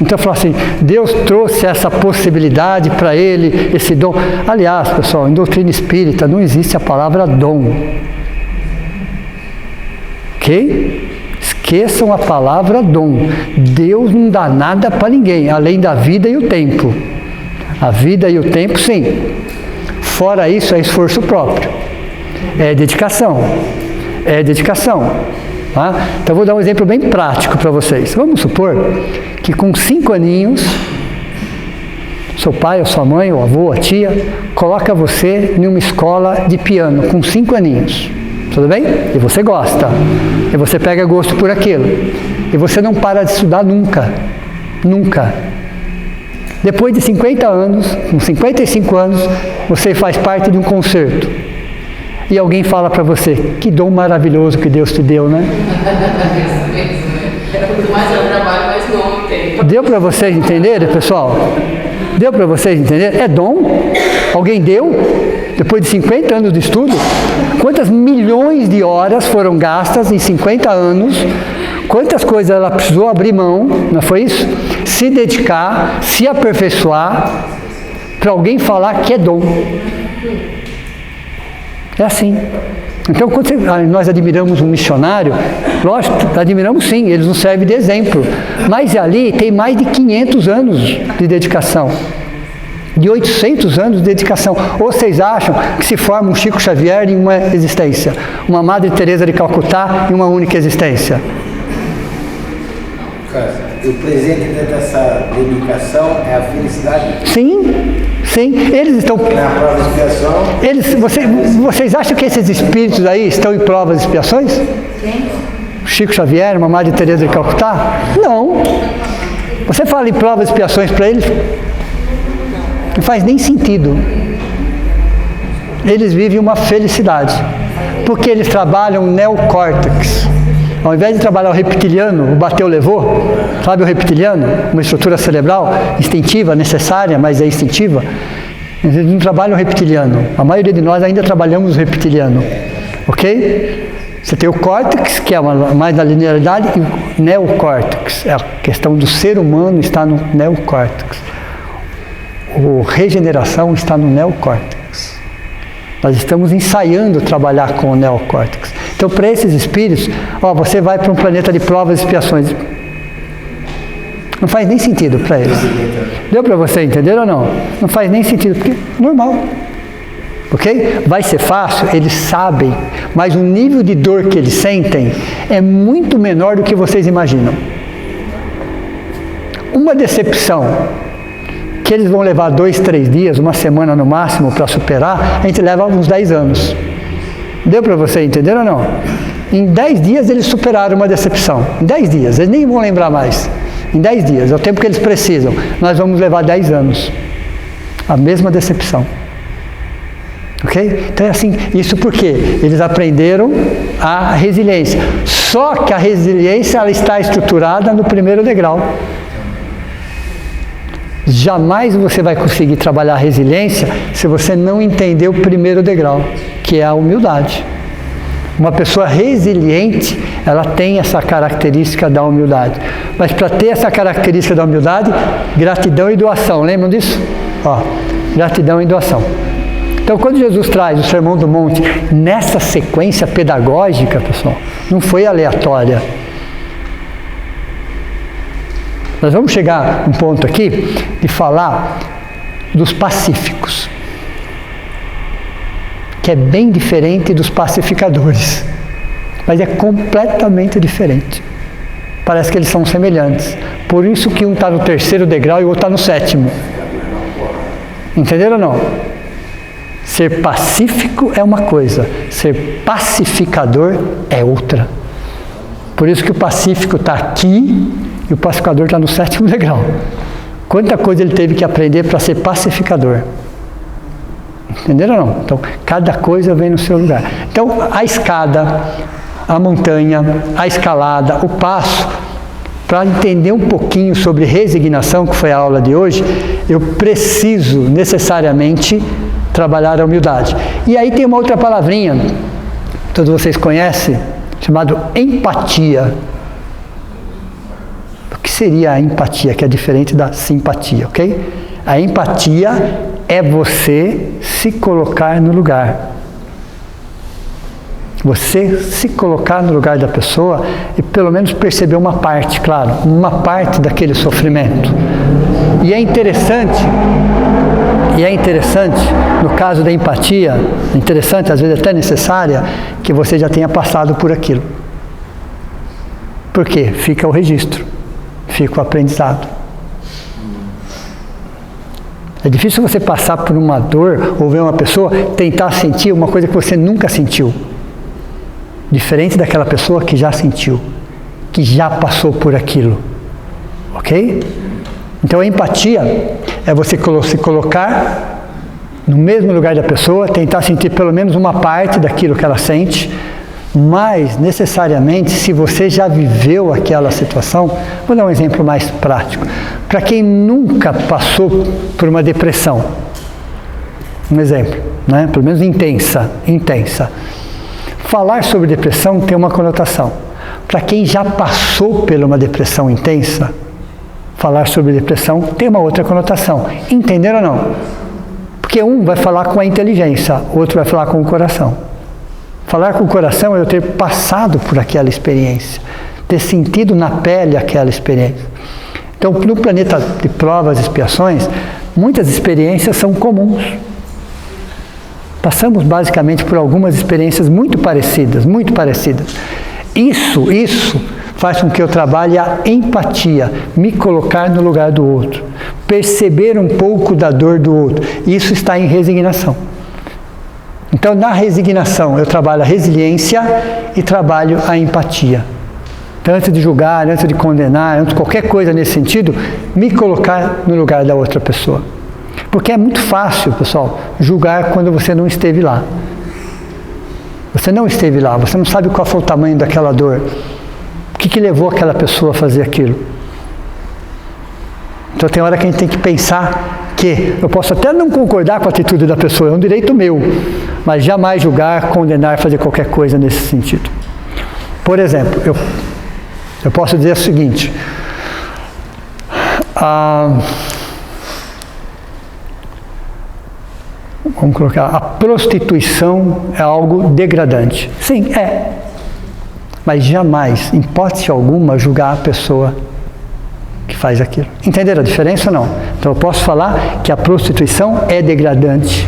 Então eu falo assim, Deus trouxe essa possibilidade para ele, esse dom. Aliás, pessoal, em doutrina espírita não existe a palavra dom. Ok? Esqueçam a palavra dom. Deus não dá nada para ninguém, além da vida e o tempo. A vida e o tempo, sim. Fora isso, é esforço próprio. É dedicação. É dedicação. Tá? Então, vou dar um exemplo bem prático para vocês. Vamos supor que com 5 aninhos, seu pai, ou sua mãe, ou avô, a tia, coloca você em uma escola de piano com 5 aninhos. Tudo bem? E você gosta. E você pega gosto por aquilo. E você não para de estudar nunca. Nunca. Depois de 50 anos, com 55 anos, você faz parte de um concerto. E alguém fala para você, que dom maravilhoso que Deus te deu, né? Quanto mais eu trabalho, mais dom tem. Deu para vocês entenderem, pessoal? Deu para vocês entenderem? É dom? Alguém deu? Depois de 50 anos de estudo? Quantas milhões de horas foram gastas em 50 anos? Quantas coisas ela precisou abrir mão, não foi isso? Se dedicar, se aperfeiçoar, para alguém falar que é dom. É assim. Então, quando nós admiramos um missionário, lógico, admiramos sim, eles nos servem de exemplo. Mas ali tem mais de 500 anos de dedicação. De 800 anos de dedicação. Ou vocês acham que se forma um Chico Xavier em uma existência? Uma Madre Teresa de Calcutá em uma única existência? O presente dessa dedicação é a felicidade. Sim, sim. Eles estão... Na prova de expiação... Vocês acham que esses espíritos aí estão em provas e expiações? Quem? Chico Xavier, uma Madre Teresa de Calcutá? Não. Você fala em provas e expiações para eles? Não faz nem sentido. Eles vivem uma felicidade. Porque eles trabalham neocórtex. Ao invés de trabalhar o reptiliano, o bateu, levou, sabe o reptiliano? Uma estrutura cerebral instintiva, necessária, mas é instintiva. Eles não trabalham o reptiliano. A maioria de nós ainda trabalhamos o reptiliano. Ok? Você tem o córtex, que é mais na linearidade, e o neocórtex. A questão do ser humano está no neocórtex. A regeneração está no neocórtex. Nós estamos ensaiando trabalhar com o neocórtex. Então, para esses espíritos, você vai para um planeta de provas e expiações. Não faz nem sentido para eles. Deu para você entender ou não? Não faz nem sentido, porque é normal. Ok? Vai ser fácil, eles sabem, mas o nível de dor que eles sentem é muito menor do que vocês imaginam. Uma decepção que eles vão levar 2, 3 dias, uma semana no máximo para superar, a gente leva uns 10 anos. Deu para você entender ou não? Em 10 dias eles superaram uma decepção. Em 10 dias, eles nem vão lembrar mais. Em 10 dias, é o tempo que eles precisam. Nós vamos levar 10 anos. A mesma decepção. Ok? Então é assim, isso porque eles aprenderam a resiliência. Só que a resiliência ela está estruturada no primeiro degrau. Jamais você vai conseguir trabalhar a resiliência se você não entender o primeiro degrau, que é a humildade. Uma pessoa resiliente, ela tem essa característica da humildade. Mas para ter essa característica da humildade, gratidão e doação. Lembram disso? Gratidão e doação. Então, quando Jesus traz o Sermão do Monte nessa sequência pedagógica, pessoal, não foi aleatória. Nós vamos chegar a um ponto aqui de falar dos pacíficos, que é bem diferente dos pacificadores, mas é completamente diferente. Parece que eles são semelhantes. Por isso que um está no 3º degrau e o outro está no 7º. Entenderam ou não? Ser pacífico é uma coisa, ser pacificador é outra. Por isso que o pacífico está aqui e o pacificador está no 7º degrau. Quanta coisa ele teve que aprender para ser pacificador. Entenderam ou não? Então, cada coisa vem no seu lugar. Então, a escada, a montanha, a escalada, o passo, para entender um pouquinho sobre resignação, que foi a aula de hoje, eu preciso necessariamente trabalhar a humildade. E aí tem uma outra palavrinha, todos vocês conhecem, chamado empatia. O que seria a empatia, que é diferente da simpatia, ok? A empatia é você se colocar no lugar. Você se colocar no lugar da pessoa e pelo menos perceber uma parte, claro, uma parte daquele sofrimento. E é interessante, no caso da empatia, interessante, às vezes até necessária, que você já tenha passado por aquilo. Por quê? Fica o registro, fica o aprendizado. É difícil você passar por uma dor ou ver uma pessoa tentar sentir uma coisa que você nunca sentiu. Diferente daquela pessoa que já sentiu, que já passou por aquilo. Ok? Então a empatia é você se colocar no mesmo lugar da pessoa, tentar sentir pelo menos uma parte daquilo que ela sente, mas necessariamente se você já viveu aquela situação, vou dar um exemplo mais prático. Para quem nunca passou por uma depressão, um exemplo, né? Pelo menos intensa. Falar sobre depressão tem uma conotação. Para quem já passou por uma depressão intensa, falar sobre depressão tem uma outra conotação. Entenderam ou não? Porque um vai falar com a inteligência, o outro vai falar com o coração. Falar com o coração é eu ter passado por aquela experiência, ter sentido na pele aquela experiência. Então, no planeta de provas e expiações, muitas experiências são comuns. Passamos basicamente por algumas experiências muito parecidas. Isso faz com que eu trabalhe a empatia, me colocar no lugar do outro, perceber um pouco da dor do outro. Isso está em resignação. Então, na resignação, eu trabalho a resiliência e trabalho a empatia. Então, antes de julgar, antes de condenar, antes de qualquer coisa nesse sentido, me colocar no lugar da outra pessoa. Porque é muito fácil, pessoal, julgar quando você não esteve lá. Você não esteve lá, você não sabe qual foi o tamanho daquela dor. O que levou aquela pessoa a fazer aquilo. Então tem hora que a gente tem que pensar que eu posso até não concordar com a atitude da pessoa, é um direito meu, mas jamais julgar, condenar, fazer qualquer coisa nesse sentido. Por exemplo, eu posso dizer o seguinte, vamos colocar, a prostituição é algo degradante. Sim, é. Mas jamais, em hipótese alguma, julgar a pessoa que faz aquilo. Entenderam a diferença ou não? Então eu posso falar que a prostituição é degradante.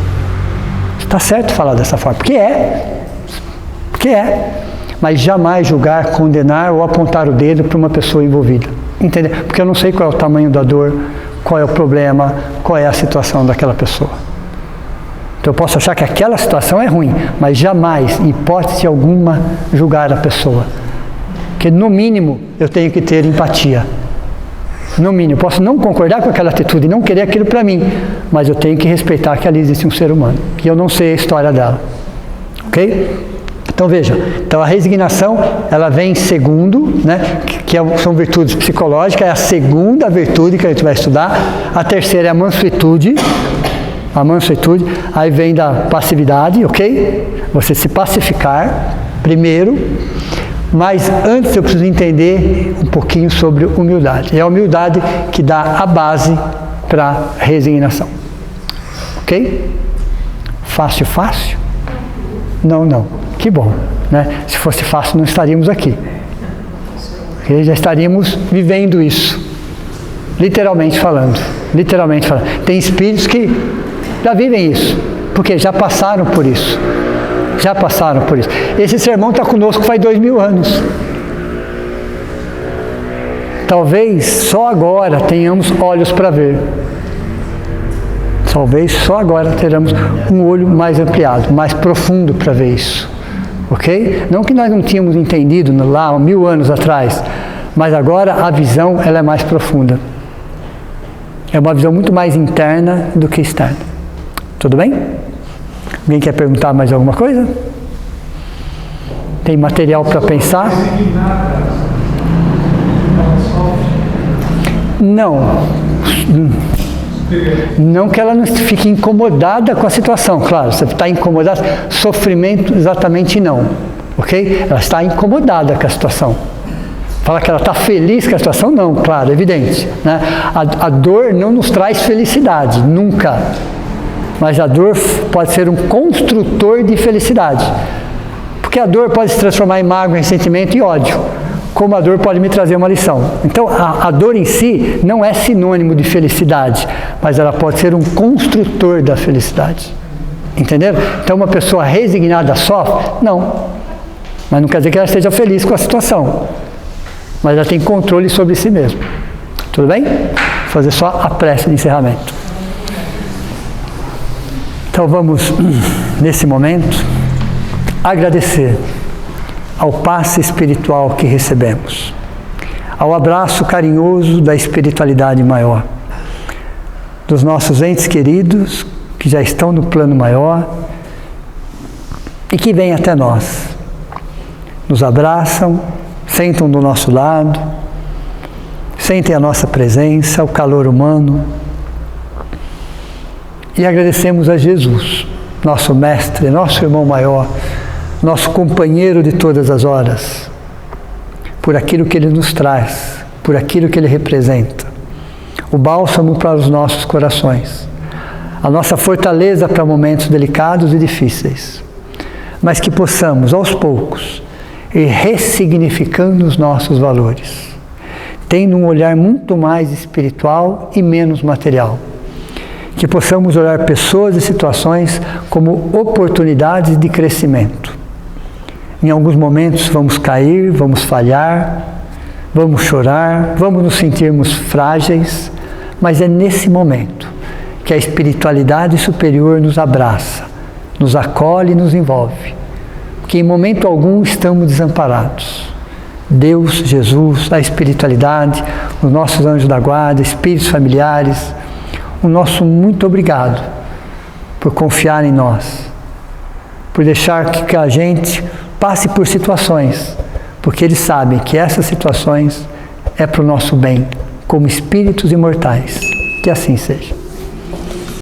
Está certo falar dessa forma, porque é. Mas jamais julgar, condenar ou apontar o dedo para uma pessoa envolvida. Entendeu? Porque eu não sei qual é o tamanho da dor, qual é o problema, qual é a situação daquela pessoa. Então eu posso achar que aquela situação é ruim, mas jamais, em hipótese alguma, julgar a pessoa. Porque no mínimo eu tenho que ter empatia. No mínimo, eu posso não concordar com aquela atitude e não querer aquilo para mim, mas eu tenho que respeitar que ali existe um ser humano, que eu não sei a história dela. Ok? Então veja, a resignação, ela vem em segundo, né, são virtudes psicológicas, é a segunda virtude que a gente vai estudar. A terceira é a mansuetude, aí vem da passividade, ok? Você se pacificar primeiro, mas antes eu preciso entender um pouquinho sobre humildade. É a humildade que dá a base para a resignação. Ok? Fácil? Não. Que bom, né? Se fosse fácil não estaríamos aqui. Okay? Já estaríamos vivendo isso. Literalmente falando. Tem espíritos que já vivem isso, porque já passaram por isso. Esse sermão está conosco faz 2000 anos. Talvez só agora tenhamos olhos para ver. Talvez só agora teremos um olho mais ampliado, mais profundo para ver isso. Ok? Não que nós não tínhamos entendido lá há 1000 anos atrás, mas agora a visão ela é mais profunda. É uma visão muito mais interna do que externa. Tudo bem? Alguém quer perguntar mais alguma coisa? Tem material para pensar? Não. Não que ela não fique incomodada com a situação, claro, você está incomodado, sofrimento exatamente não, ok? Ela está incomodada com a situação. Fala que ela está feliz com a situação? Não, claro, evidente. Né? A dor não nos traz felicidade, nunca. Mas a dor pode ser um construtor de felicidade. Porque a dor pode se transformar em mágoa, ressentimento e ódio. Como a dor pode me trazer uma lição. Então, a dor em si não é sinônimo de felicidade, mas ela pode ser um construtor da felicidade. Entenderam? Então, uma pessoa resignada sofre? Não. Mas não quer dizer que ela esteja feliz com a situação. Mas ela tem controle sobre si mesma. Tudo bem? Vou fazer só a prece de encerramento. Então, vamos, nesse momento, agradecer ao passe espiritual que recebemos, ao abraço carinhoso da espiritualidade maior, dos nossos entes queridos que já estão no plano maior e que vêm até nós, nos abraçam, sentam do nosso lado, sentem a nossa presença, o calor humano, e agradecemos a Jesus, nosso mestre, nosso irmão maior, nosso companheiro de todas as horas, por aquilo que Ele nos traz, por aquilo que Ele representa, o bálsamo para os nossos corações, a nossa fortaleza para momentos delicados e difíceis, mas que possamos, aos poucos, ir ressignificando os nossos valores, tendo um olhar muito mais espiritual e menos material, que possamos olhar pessoas e situações como oportunidades de crescimento. Em alguns momentos vamos cair, vamos falhar, vamos chorar, vamos nos sentirmos frágeis, mas é nesse momento que a espiritualidade superior nos abraça, nos acolhe e nos envolve, porque em momento algum estamos desamparados. Deus, Jesus, a espiritualidade, os nossos anjos da guarda, espíritos familiares, o nosso muito obrigado por confiar em nós, por deixar que a gente passe por situações, porque eles sabem que essas situações é para o nosso bem, como espíritos imortais. Que assim seja.